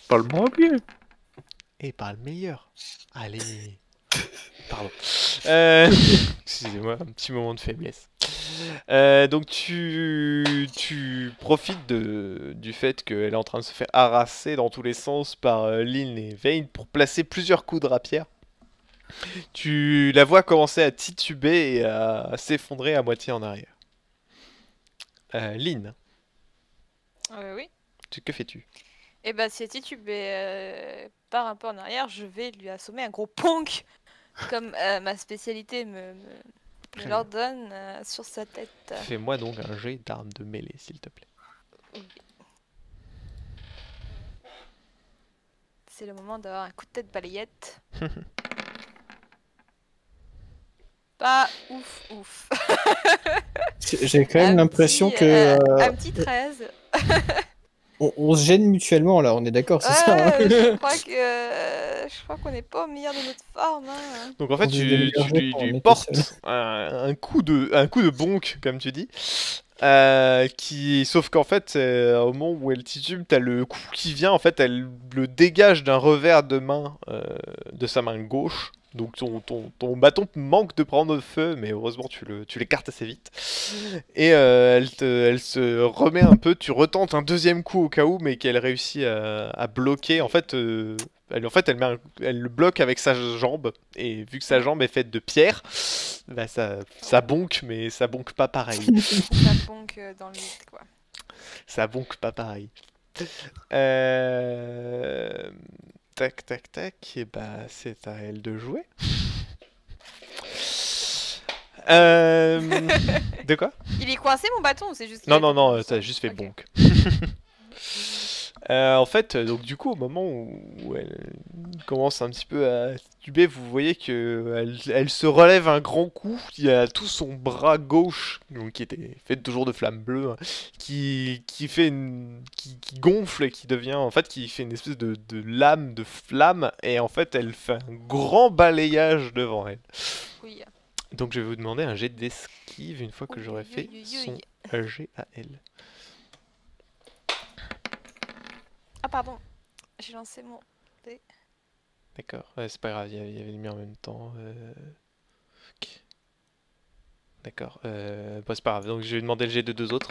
Parle-moi bien. Et pas le meilleur. Allez. Pardon. Excusez-moi, un petit moment de faiblesse. Donc tu profites du fait qu'elle est en train de se faire harasser dans tous les sens par Lynn et Vayne pour placer plusieurs coups de rapière. Tu la vois commencer à tituber et à s'effondrer à moitié en arrière. Lynn, Oui. que fais-tu? Et bah si Titube part un peu en arrière, je vais lui assommer un gros ponk comme ma spécialité me l'ordonne sur sa tête. Fais-moi donc un jet d'armes de mêlée, s'il te plaît. C'est le moment d'avoir un coup de tête balayette. Pas ouf. J'ai quand même l'impression que un petit 13. on se gêne mutuellement là, on est d'accord, c'est ça hein Je crois qu'on n'est pas au meilleur de notre forme. Hein. Donc en fait, On tu est des meilleurs jeux lui quand on est portes tout seul. un coup de bonk, comme tu dis. Sauf qu'en fait, au moment où elle titube, t'as le coup qui vient. En fait, elle le dégage d'un revers de main de sa main gauche. Donc ton bâton manque de prendre feu, mais heureusement tu l'écartes assez vite. Et elle se remet un peu, tu retentes un deuxième coup au cas où, mais qu'elle réussit à bloquer. En fait, elle le bloque avec sa jambe, et vu que sa jambe est faite de pierre, bah ça bonque, mais ça bonque pas pareil. Ça bonque dans le vide, quoi. Ça bonque pas pareil. Tac, tac, tac, et bah c'est à elle de jouer. De quoi? Il est coincé mon bâton ou c'est juste qu'il Non, est non, tombé dans non, le ça a sol juste fait Ok. bonk. En fait, donc du coup, au moment où elle commence un petit peu à tituber, vous voyez que elle se relève un grand coup. Il y a tout son bras gauche, donc qui était fait toujours de flammes bleues, hein, qui gonfle et qui devient, en fait, qui fait une espèce de lame de flamme, et en fait, elle fait un grand balayage devant elle. Oui. Donc je vais vous demander un jet d'esquive une fois que Oui, j'aurai oui, fait oui, son oui. jet à elle. Ah pardon, j'ai lancé mon dé. D'accord, ouais, c'est pas grave, il y avait les mis en même temps. Ok. D'accord, bah, c'est pas grave, donc je vais demander le jet de deux autres.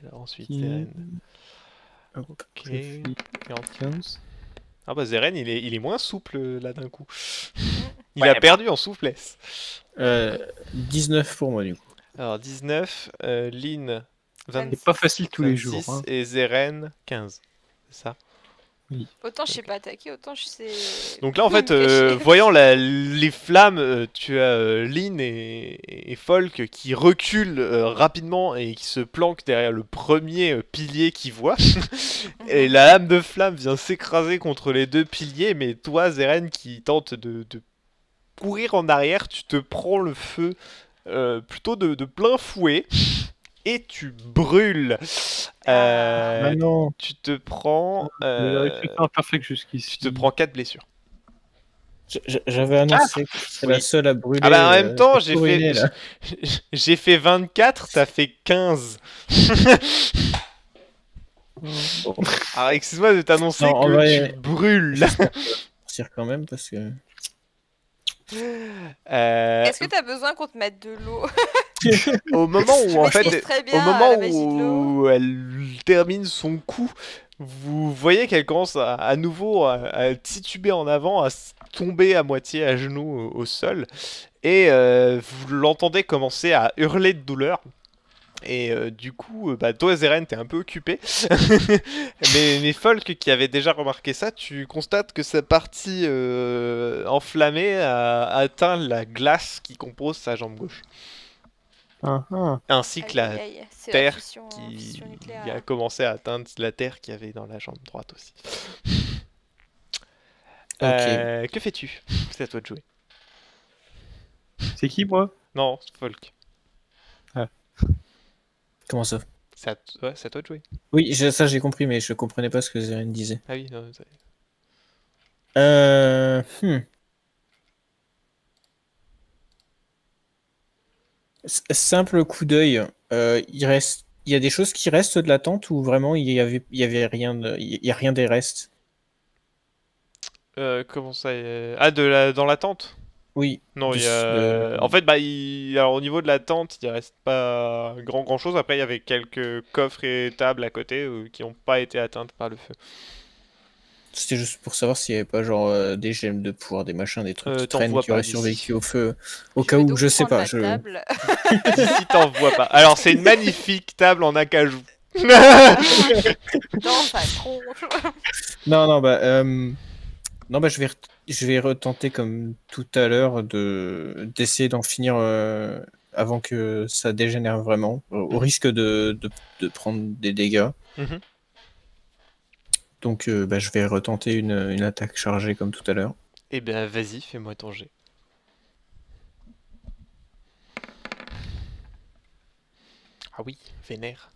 Alors ensuite, Zeren. Hop, Ok. je fais 15. Ah bah Zeren, il est moins souple là d'un coup. Il Ouais, a perdu en souplesse. 19 pour moi du coup. Alors 19, Lynn C'est pas facile tous les 26 jours. Hein. et Zeren 15. C'est ça. Autant je sais pas attaquer, autant je sais. Donc là en fait, me cacher. voyant les flammes, tu as Lynn et Folk qui reculent rapidement et qui se planquent derrière le premier pilier qu'ils voient. Et la lame de flamme vient s'écraser contre les deux piliers, mais toi Zeren qui tente de courir en arrière, tu te prends le feu plutôt de plein fouet. Et tu brûles. Ah non, Tu te prends. Le réflexe imparfait jusqu'ici. Tu te prends 4 blessures. j'avais annoncé que c'est la oui. seule à brûler. Ah bah en même temps, c'est ruiné, là. j'ai fait 24, ça fait 15. Bon, Alors excuse-moi de t'annoncer Non, en que vrai, tu brûles. sortir quand même parce que. Est-ce que t'as besoin qu'on te mette de l'eau? Au moment où en fait, maîtrise très bien au moment la magie de l'eau. où elle termine son coup, vous voyez qu'elle commence à nouveau à tituber en avant, à tomber à moitié à genoux au sol, et vous l'entendez commencer à hurler de douleur. Et du coup, bah, toi Zeren, t'es un peu occupé. mais Folk qui avait déjà remarqué ça, tu constates que sa partie enflammée a atteint la glace qui compose sa jambe gauche. Ainsi que la C'est terre fission qui nucléaire. a commencé à atteindre la terre qu'il y avait dans la jambe droite aussi. Que fais-tu? C'est à toi de jouer. C'est qui, moi? Non, Folk. Comment ça? C'est à toi de jouer. Oui, ça j'ai compris, mais je comprenais pas ce que Zeren disait. Ah oui, non, Simple coup d'œil. Il y a des choses qui restent de la tente ou vraiment il y avait rien, il y a rien des restes. comment ça dans la tente? Oui. Non, il y De- a... En fait, alors, au niveau de la tente, il reste pas grand chose. Après, il y avait quelques coffres et tables à côté qui n'ont pas été atteintes par le feu. C'était juste pour savoir s'il n'y avait pas genre des gemmes de pouvoir, des machins, des trucs qui T'en traînent vois qui pas auraient d'ici. survécu au feu. Au Je cas vais où, donc je sais prendre pas. la table. D'ici, t'en vois pas. Alors, c'est une magnifique table en acajou. Dans sa tronche. Non, bah, non, bah, je vais retenter comme tout à l'heure d'essayer d'en finir avant que ça dégénère vraiment, au risque de prendre des dégâts. Mhm. Donc, bah, je vais retenter une attaque chargée comme tout à l'heure. Eh ben, vas-y, fais-moi ton jet. Ah oui, vénère.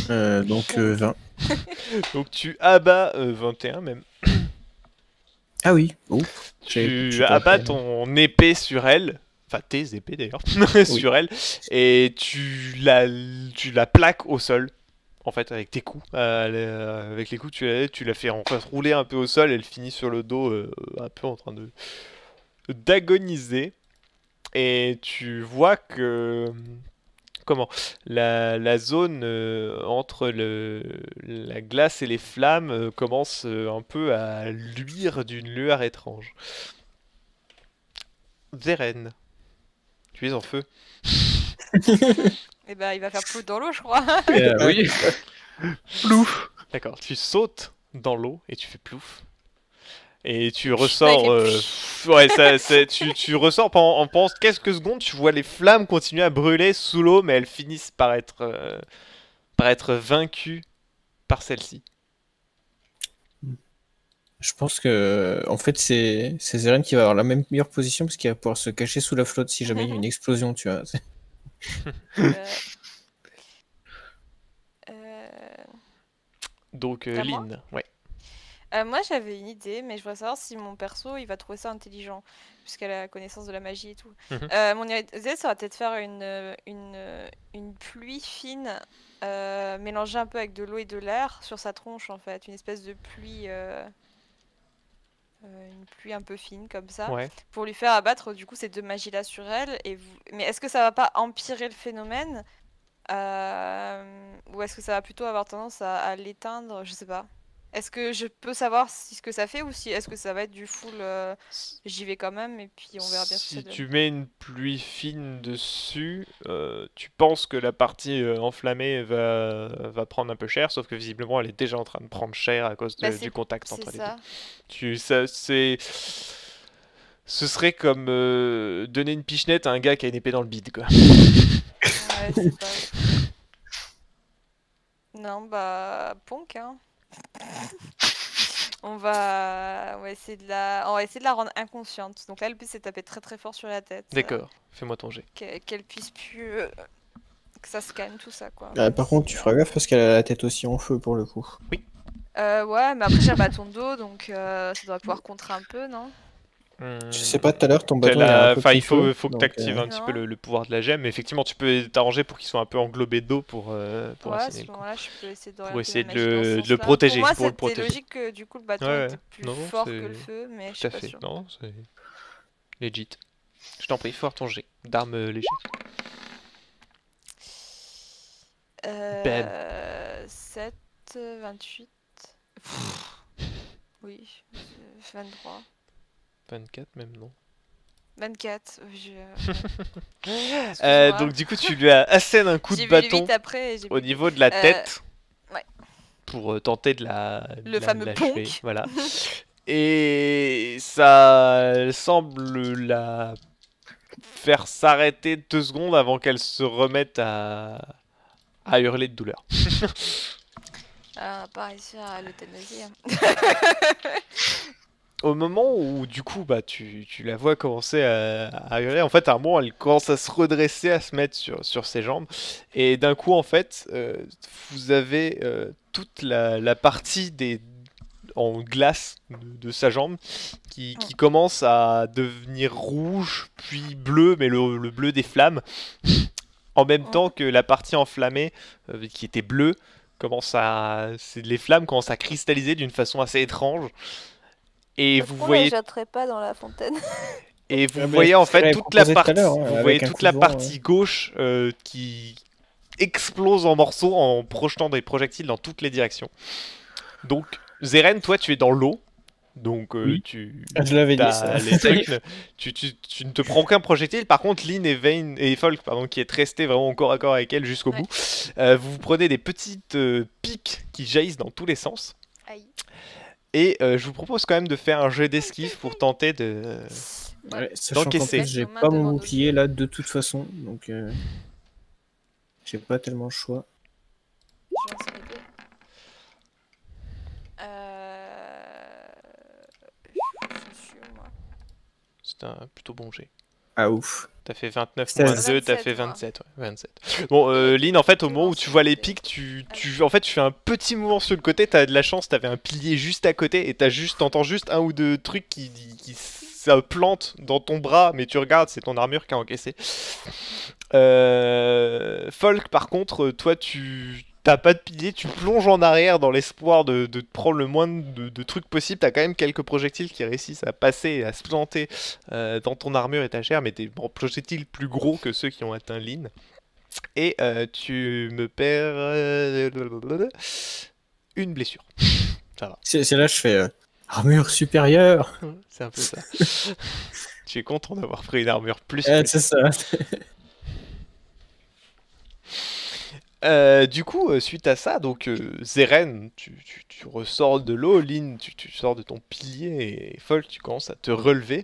Donc, 20. Donc, tu abats 21 même. Ah oui, oh, Tu abats ton épée sur elle. Enfin, tes épées d'ailleurs. Sur elle. Et tu la plaques au sol. En fait, avec tes coups. Avec les coups, tu la fais en fait rouler un peu au sol. Elle finit sur le dos, un peu en train d'agoniser. Et tu vois que... Comment la zone entre la glace et les flammes commence un peu à luire d'une lueur étrange. Zeren, tu es en feu. Et bah, il va faire plouf dans l'eau, je crois. Oui. Plouf. D'accord, tu sautes dans l'eau et tu fais plouf. Et tu Là, ressors. il fait Ouais, tu ressors pendant quelques secondes. Tu vois les flammes continuer à brûler sous l'eau, mais elles finissent par être vaincues par celle-ci. Je pense que, en fait, c'est Zeren qui va avoir la meilleure position parce qu'il va pouvoir se cacher sous la flotte si jamais il y a une explosion, tu vois. Donc, À moi Lynn, ouais. Moi j'avais une idée, mais je voudrais savoir si mon perso il va trouver ça intelligent, puisqu'elle a connaissance de la magie et tout. Mon idée ça va peut-être faire une pluie fine mélangée un peu avec de l'eau et de l'air sur sa tronche en fait, une espèce de pluie, une pluie un peu fine comme ça, Ouais. pour lui faire abattre du coup ces deux magies là sur elle. Mais est-ce que ça va pas empirer le phénomène ou est-ce que ça va plutôt avoir tendance à l'éteindre? Je sais pas. Est-ce que je peux savoir si ce que ça fait ou si est-ce que ça va être du full j'y vais quand même et puis on verra bien ce que ça Si donne. tu mets une pluie fine dessus, tu penses que la partie enflammée va prendre un peu cher, sauf que visiblement elle est déjà en train de prendre cher à cause du contact entre les deux. Ce serait comme donner une pichenette à un gars qui a une épée dans le bide, quoi. Ouais, c'est pas... Non, bah, Ponk, hein. On va essayer de la rendre inconsciente. Donc là, le but, c'est de taper très très fort sur la tête. D'accord, fais-moi ton jet. Qu'elle puisse plus... que ça scanne, tout ça, quoi. Par contre, tu feras gaffe parce qu'elle a la tête aussi en feu pour le coup. Oui. Ouais, mais après, j'ai un bâton d'eau, donc ça doit pouvoir contrer un peu, non? Je sais pas, tout à l'heure, ton bâton il a un peu il faut, pris feu, faut que donc, tu actives un petit peu le pouvoir de la gemme. Mais effectivement, tu peux t'arranger pour qu'il soit un peu englobé d'eau pour ouais, à asséner ce moment-là, je peux essayer pour essayer de de le protéger. Pour moi, pour le c'était protéger. logique que du coup le bâton Ouais, était plus non, fort que c'est- le feu, mais je Tout suis à pas fait. sûre. Non, c'est legit. Je t'en prie, fort ton jet d'armes légères. Ben. 7, 28. Oui, 23. 24 même, non. 24. Donc du coup, tu lui as assènes un coup de J'ai vu le bâton 8 après. Et j'ai au vu- niveau de la tête. ouais. Pour tenter de Le fameux l'achever, ponk. voilà. Et ça semble la faire s'arrêter 2 secondes avant qu'elle se remette à hurler de douleur. Pas réussir à l'euthanasie. Au moment où du coup bah tu la vois commencer à hurler, en fait à un moment elle commence à se redresser, à se mettre sur ses jambes, et d'un coup en fait vous avez toute la partie en glace de sa jambe qui commence à devenir rouge puis bleu, mais le bleu des flammes, en même temps que la partie enflammée qui était bleue les flammes commencent à cristalliser d'une façon assez étrange. Et vous Pourquoi voyez. on la jetterait pas dans la fontaine? Et vous Ah bah, voyez en c'est ce que fait j'avais toute la proposé tout à partie, l'heure, hein, vous avec voyez un toute coup la de vent, partie gauche qui explose en morceaux en projetant des projectiles dans toutes les directions. Donc Zeren, toi tu es dans l'eau, donc Oui. tu Je l'avais dit, t'as ça. les trucs, tu ne te prends aucun projectile. Par contre, Lynn et Vayne et Folk, pardon, qui est resté vraiment corps à corps avec elle jusqu'au bout, vous prenez des petites piques qui jaillissent dans tous les sens. Aïe. Et je vous propose quand même de faire un jeu d'esquive pour tenter de. Ouais, sachant qu'en D'encaisser. plus, j'ai Nos mains pas devant mon nos bouclier yeux. là de toute façon, donc j'ai pas tellement le choix. Je lance mes dés. Je suis où, moi? C'est un plutôt bon jet. Ah ouf. T'as fait 29 16. moins 2, t'as 27, fait moi. 27. Ouais, 27. Bon, Lynn, en fait, au moment où tu vois les Commencer. pics, en fait, tu fais un petit mouvement sur le côté. T'as de la chance, t'avais un pilier juste à côté et t'entends juste un ou deux trucs qui ça plante dans ton bras, mais tu regardes, c'est ton armure qui a encaissé. Folk, par contre, toi, t'as pas de pilier, tu plonges en arrière dans l'espoir de te prendre le moins de trucs possible. T'as quand même quelques projectiles qui réussissent à passer et à se planter dans ton armure et ta chair, mais des projectiles plus gros que ceux qui ont atteint Lynn. Et tu me perds une blessure. Ça va. C'est là je fais armure supérieure. C'est un peu ça. Tu es content d'avoir pris une armure plus. C'est ça. Du coup, suite à ça, donc Zeren, tu ressors de l'eau, Lynn, tu sors de ton pilier, et Folk, tu commences à te relever.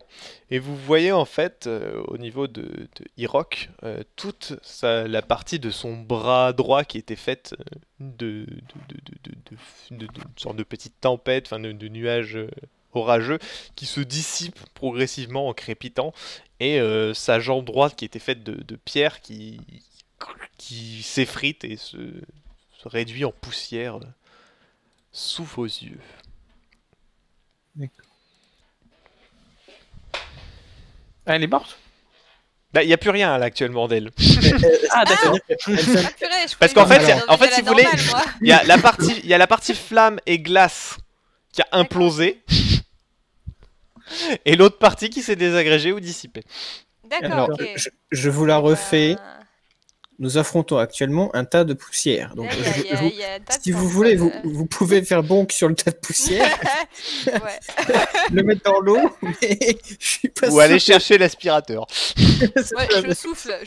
Et vous voyez en fait, au niveau de Hirok, toute la partie de son bras droit qui était faite de sorte de petite tempête, enfin de nuages orageux, qui se dissipent progressivement en crépitant, et sa jambe droite qui était faite de pierre qui s'effrite et se réduit en poussière sous vos yeux. Ah, elle est morte? Bah, il n'y a plus rien là actuellement d'elle. Ah, d'accord. Ah, purée, je Parce croyais qu'en fait, que c'est- en fait, j'étais si vous revenue à voulez, la normale, moi. il y a la partie flamme et glace qui a implosé, et l'autre partie qui s'est désagrégée ou dissipée. D'accord, Alors, ok. je vous la refais. Ben, Nous affrontons actuellement un tas de poussière. Donc, là, il y a- il y a- vous- il y a un tas de si vous sang, voulez, quoi, vous pouvez faire bonk sur le tas de poussière, Ouais. le mettre dans l'eau, mais je suis pas Ou sûr aller que- chercher l'aspirateur. Ouais, je souffle.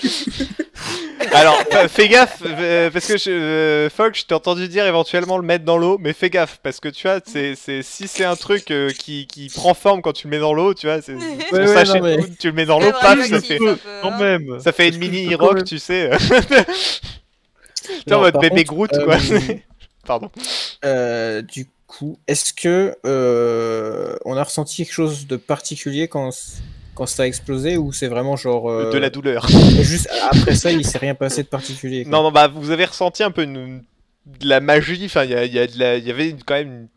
Alors, fais gaffe, parce que Fogg, je t'ai entendu dire éventuellement le mettre dans l'eau, mais fais gaffe, parce que tu vois, si c'est un truc qui prend forme quand tu le mets dans l'eau, tu vois, c'est pour ouais, ça, non, chez mais- nous, tu le mets dans l'eau, C'est paf, vraiment ça actif, fait, un peu, Quand hein. même. ça fait une mini Quand Hirok, même. tu sais. T'es Non, en mode par bébé contre, Groot, quoi. Pardon. Du coup, est-ce que on a ressenti quelque chose de particulier quand ça a explosé ou c'est vraiment genre De la douleur. juste après ça il s'est rien passé de particulier quoi. Non, non, bah, vous avez ressenti un peu de la magie, enfin, il y avait quand même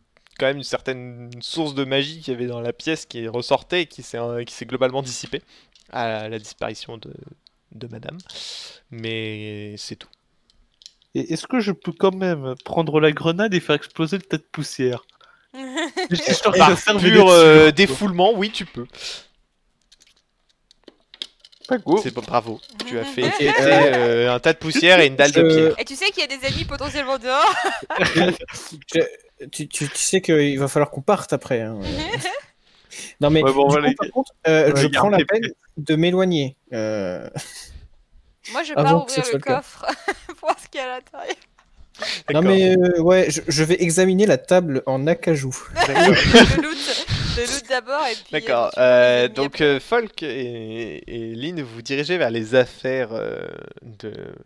une certaine source de magie qu'il y avait dans la pièce qui ressortait et qui s'est globalement dissipée à la disparition de madame. Mais c'est tout. Et est-ce que je peux quand même prendre la grenade et faire exploser le tas de poussière? Histoire que Par ça serve pur d'excellent, quoi. défoulement, oui, tu peux. Pas go. C'est bon, bravo. Tu as fait Ok, éclater un tas de poussière et une dalle de pierre. Et tu sais qu'il y a des ennemis potentiellement dehors. Tu sais qu'il va falloir qu'on parte après hein. Non mais Ouais, bon, du voilà. coup, par contre je garde prends la tes peine pieds. de m'éloigner Moi, je Avant pars que ce ouvrir soit le le cas. coffre pour voir ce qu'il y a à l'intérieur. non mais ouais je vais examiner la table en acajou. Le loot d'abord et puis. D'accord. éventuellement les ennemis Donc après. Folk et Lynn, vous vous dirigez vers les affaires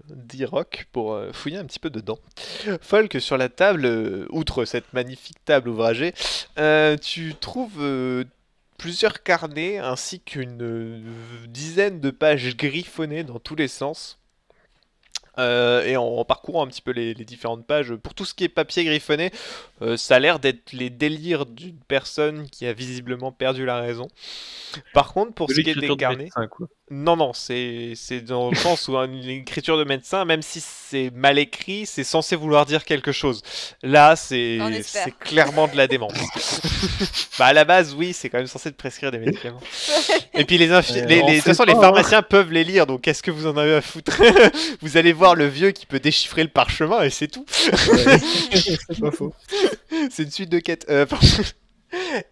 d'Iroc pour fouiller un petit peu dedans. Folk, sur la table, outre cette magnifique table ouvragée, tu trouves plusieurs carnets ainsi qu'une dizaine de pages griffonnées dans tous les sens. Et en parcourant un petit peu les différentes pages, pour tout ce qui est papier griffonné, ça a l'air d'être les délires d'une personne qui a visiblement perdu la raison. Par contre, pour De ce qui est l'écriture des de carnets... médecin, quoi. Non, c'est dans le sens où une écriture de médecin, même si c'est mal écrit, c'est censé vouloir dire quelque chose. Là, c'est clairement de la démence. Bah à la base, oui, c'est quand même censé te prescrire des médicaments. Et puis de toute façon, les pharmaciens peuvent les lire, donc qu'est-ce que vous en avez à foutre? Vous allez voir le vieux qui peut déchiffrer le parchemin et c'est tout. C'est pas faux. C'est une suite de quêtes.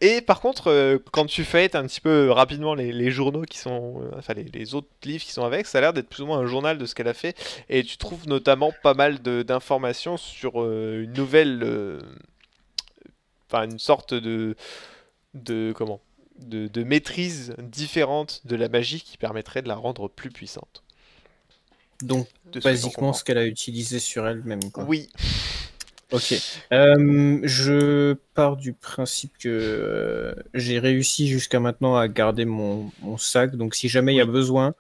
Et par contre, quand tu feuillettes un petit peu rapidement les journaux qui sont, enfin les autres livres qui sont avec, ça a l'air d'être plus ou moins un journal de ce qu'elle a fait, et tu trouves notamment pas mal d'informations sur une nouvelle, enfin une sorte de maîtrise différente de la magie qui permettrait de la rendre plus puissante. Donc, basiquement, ce qu'elle a utilisé sur elle-même, quoi. Oui. Ok. Je pars du principe que j'ai réussi jusqu'à maintenant à garder mon sac. Donc, si jamais il y a besoin,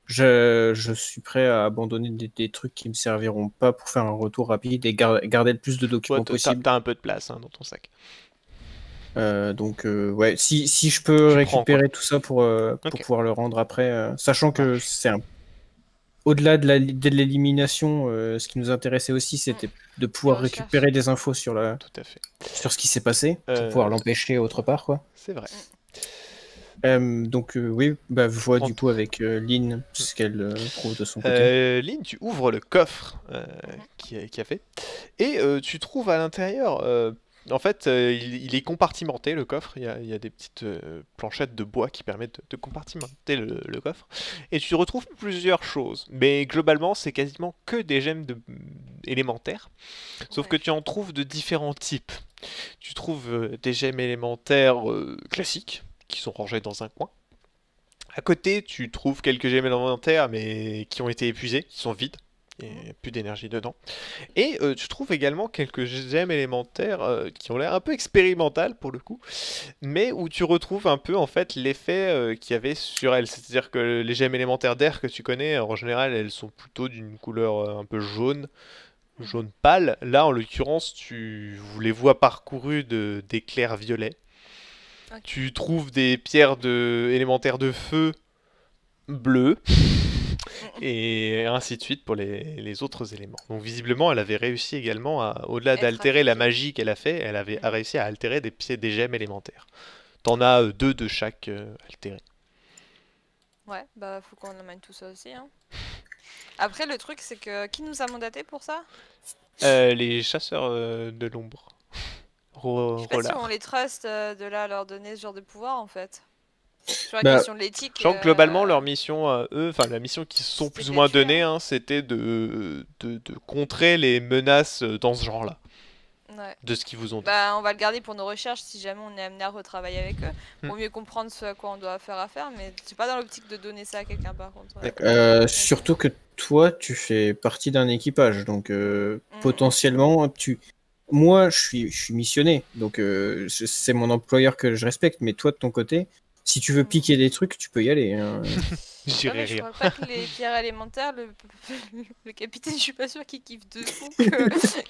je suis prêt à abandonner des trucs qui me serviront pas pour faire un retour rapide et garder le plus de documents possible. T'as un peu de place dans ton sac. Donc, ouais, si je peux récupérer tout ça pour pouvoir le rendre après, sachant que c'est au-delà de l'élimination, ce qui nous intéressait aussi, c'était de pouvoir récupérer des infos sur sur ce qui s'est passé, pour pouvoir l'empêcher autre part, quoi. C'est vrai. Donc oui, bah vois du coup avec Lynn ce qu'elle trouve de son côté. Lynn, tu ouvres le coffre qui a fait, et tu trouves à l'intérieur... En fait, il est compartimenté, le coffre. Il y a des petites planchettes de bois qui permettent de compartimenter le coffre. Et tu retrouves plusieurs choses. Mais globalement, c'est quasiment que des gemmes élémentaires. Sauf que tu en trouves de différents types. Tu trouves des gemmes élémentaires classiques, qui sont rangées dans un coin. À côté, tu trouves quelques gemmes élémentaires, mais qui ont été épuisées, qui sont vides. Il n'y a plus d'énergie dedans. Et tu trouves également quelques gemmes élémentaires qui ont l'air un peu expérimentales pour le coup, mais où tu retrouves un peu en fait l'effet qu'il y avait sur elles. C'est-à-dire que les gemmes élémentaires d'air que tu connais, en général, elles sont plutôt d'une couleur un peu jaune pâle. Là, en l'occurrence, tu les vois parcourues d'éclairs violets. Okay. Tu trouves des pierres élémentaires de feu bleues. Et ainsi de suite pour les autres éléments. Donc visiblement, elle avait réussi également au-delà d'altérer la magie qu'elle a fait, elle avait réussi à altérer des gemmes élémentaires. T'en as 2 de chaque altéré. Ouais, bah faut qu'on emmène tout ça aussi. Hein. Après, le truc, c'est que qui nous a mandaté pour ça? Les chasseurs de l'ombre. Je sais pas si on les trust de là à leur donner ce genre de pouvoir en fait. Sur la question de l'éthique. Je sens que globalement, leur mission à eux, enfin la mission qui se sont plus ou moins données, hein, c'était de contrer les menaces dans ce genre-là. Ouais. De ce qu'ils vous ont dit. Bah, on va le garder pour nos recherches si jamais on est amené à retravailler avec eux. Pour mieux comprendre ce à quoi on doit faire affaire, mais c'est pas dans l'optique de donner ça à quelqu'un par contre. Surtout que toi, tu fais partie d'un équipage, donc potentiellement, moi, je suis missionné, donc c'est mon employeur que je respecte, mais toi, de ton côté, si tu veux piquer des trucs, tu peux y aller. Hein. J'irai rire. Je crois pas que les pierres élémentaires, le capitaine, je suis pas sûr qu'il kiffe de fou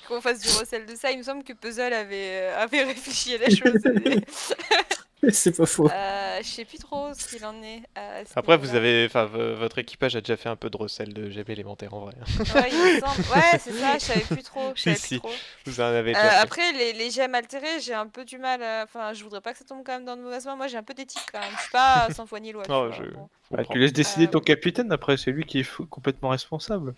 qu'on fasse du recel de ça. Il me semble que Puzzle avait réfléchi à la chose. C'est pas faux. Je sais plus trop ce qu'il en est. Après, votre équipage a déjà fait un peu de recel de gemmes élémentaires en vrai. Ouais, il me semble. Ouais, c'est ça, je savais plus trop. Si, vous en avez déjà fait. Après, les gemmes altérées, j'ai un peu du mal. Enfin, je voudrais pas que ça tombe quand même dans de mauvaises mains. Moi, j'ai un peu d'éthique quand même. Je suis pas sans foi ni loi. Tu laisses décider ton capitaine après, c'est lui qui est complètement responsable.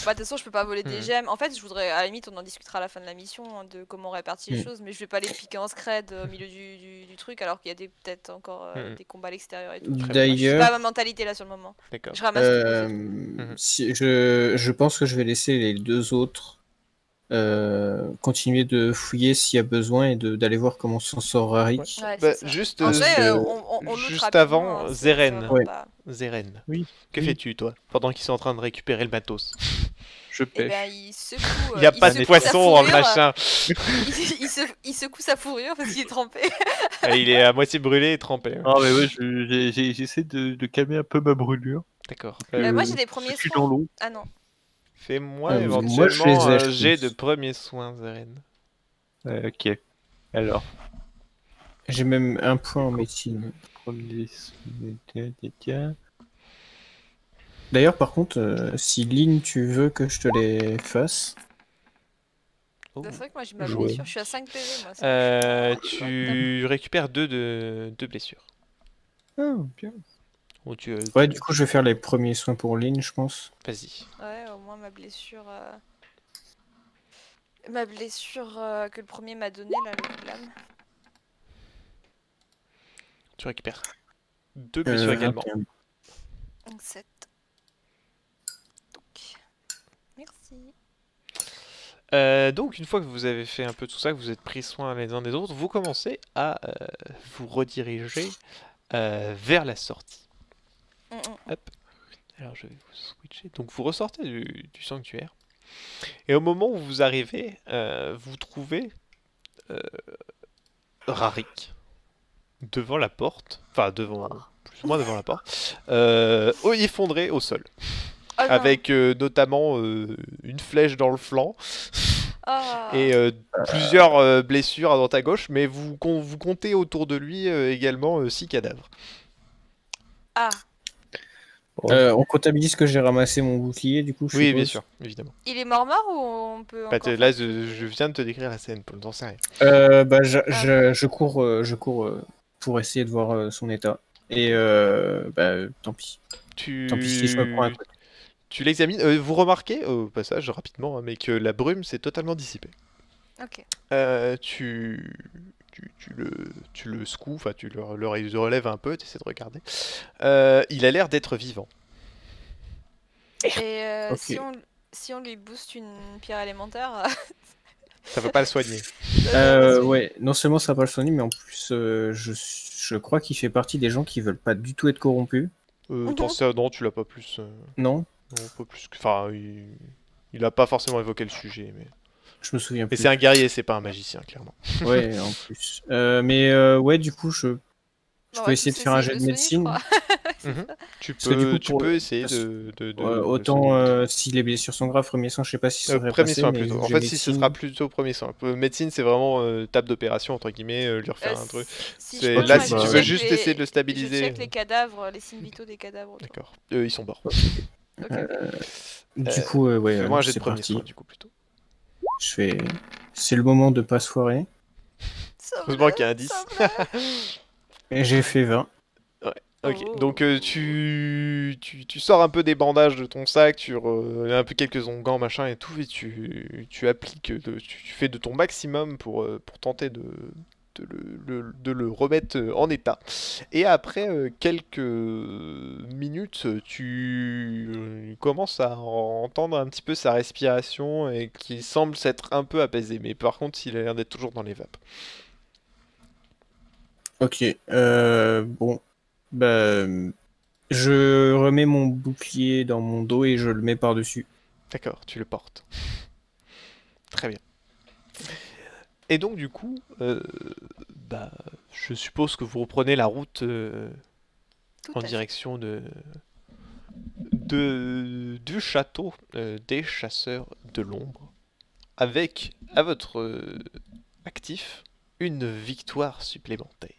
Bah, de toute façon, je peux pas voler des gemmes. En fait, je voudrais, à la limite, on en discutera à la fin de la mission de comment on répartit les choses, mais je vais pas les piquer en scred au milieu du truc alors qu'il y a peut-être encore des combats à l'extérieur et tout. D'ailleurs, c'est pas ma mentalité là sur le moment. Je ramasse je pense que je vais laisser les 2 autres continuer de fouiller s'il y a besoin et d'aller voir comment s'en sort Rarik. Ouais, bah, juste avant, Zeren. Zeren. Oui. Que fais-tu toi pendant qu'ils sont en train de récupérer le matos? Je pêche. Ben, il secoue. Il n'y a pas de poisson dans le machin. Il secoue sa fourrure parce qu'il est trempé. Il est à moitié brûlé et trempé. Ah mais ouais, j'essaie de calmer un peu ma brûlure. D'accord. Moi j'ai des premiers soins. Dans l'eau. Ah non. Fais-moi éventuellement un jet de premiers soins, Zeren. Ok. Alors. J'ai même un point en médecine. Premier soin. D'ailleurs, par contre, si Lynn, tu veux que je te les fasse. Oh. C'est vrai que moi j'ai ma Jouer. blessure, je suis à 5 PV moi. ça, je suis pas- Tu récupères 2 de blessures. Ah, bien. Ou Ouais, du coup, je vais faire les premiers soins pour Lynn, je pense. Vas-y. Ouais, au moins ma blessure. Ma blessure que le premier m'a donnée, là, le coup de lame. Tu récupères 2 blessures également. 21. Donc 7. Donc. Merci. Donc une fois que vous avez fait un peu tout ça, que vous êtes pris soin les uns des autres, vous commencez à vous rediriger vers la sortie. Hop. Alors je vais vous switcher. Donc vous ressortez du sanctuaire. Et au moment où vous arrivez, vous trouvez Rarik devant la porte. Enfin devant, plus ou moins devant la porte. Effondré au sol. Oh, non. Avec notamment une flèche dans le flanc. Ah. Et plusieurs blessures à droite à gauche, mais vous comptez autour de lui également 6 cadavres. Ah. On comptabilise que j'ai ramassé mon bouclier, du coup, je Oui, suppose. bien sûr, évidemment. Il est mort ou on peut Bah, encore là, faire- je viens de te décrire la scène, Paul, t'en sais rien. Bah, je cours pour essayer de voir son état. Et bah, tant pis. Tant pis si je me prends un truc. Tu l'examines. Vous remarquez, au passage, rapidement, hein, mais que la brume s'est totalement dissipée. Ok. Tu le secoues, enfin, tu le relèves un peu, tu essaies de regarder. Il a l'air d'être vivant. Et Ok. si on lui booste une pierre élémentaire. Ça va pas le soigner. Ouais, non seulement ça va pas le soigner, mais en plus, je crois qu'il fait partie des gens qui veulent pas du tout être corrompus. T'en sais, non, tu l'as pas plus. Non, Non, pas plus que. Enfin, il a pas forcément évoqué le sujet, mais. je me souviens Mais plus. c'est un guerrier, c'est pas un magicien, clairement. Ouais, en plus. Mais ouais, du coup, je peux essayer de faire un jet de médecine. Tu Parce que du coup, tu pour peux le- essayer de autant soigner. si les blessures sont graves, premier soin, je sais pas si ça serait Premier passé, soin mais plutôt. En j'ai fait, si ce médecine. sera plutôt premier soin. Médecine, c'est vraiment table d'opération, entre guillemets, lui refaire un truc. Si C'est- je peux, là, moi, si je tu veux check juste les- essayer de le Je stabiliser. check les cadavres, les signes vitaux des cadavres. autour. D'accord. Ils sont morts. Ok. Du coup, ouais, Fais-moi un jet de c'est premier parti. soin, du coup, plutôt. Je fais. C'est le moment de pas se foirer. Heureusement qu'il y a un 10. Et j'ai fait 20. Ok, Oh. donc tu sors un peu des bandages de ton sac, un peu quelques onguents, machin et tout, et tu appliques, tu fais de ton maximum pour tenter de le remettre en état. Et après quelques minutes, tu commences à entendre un petit peu sa respiration et qui semble s'être un peu apaisé, mais par contre, il a l'air d'être toujours dans les vapes. Ok, bon. Bah, je remets mon bouclier dans mon dos et je le mets par-dessus. D'accord, tu le portes. Très bien. Et donc du coup, je suppose que vous reprenez la route Tout en à fait. direction du château des chasseurs de l'ombre, avec à votre actif une victoire supplémentaire.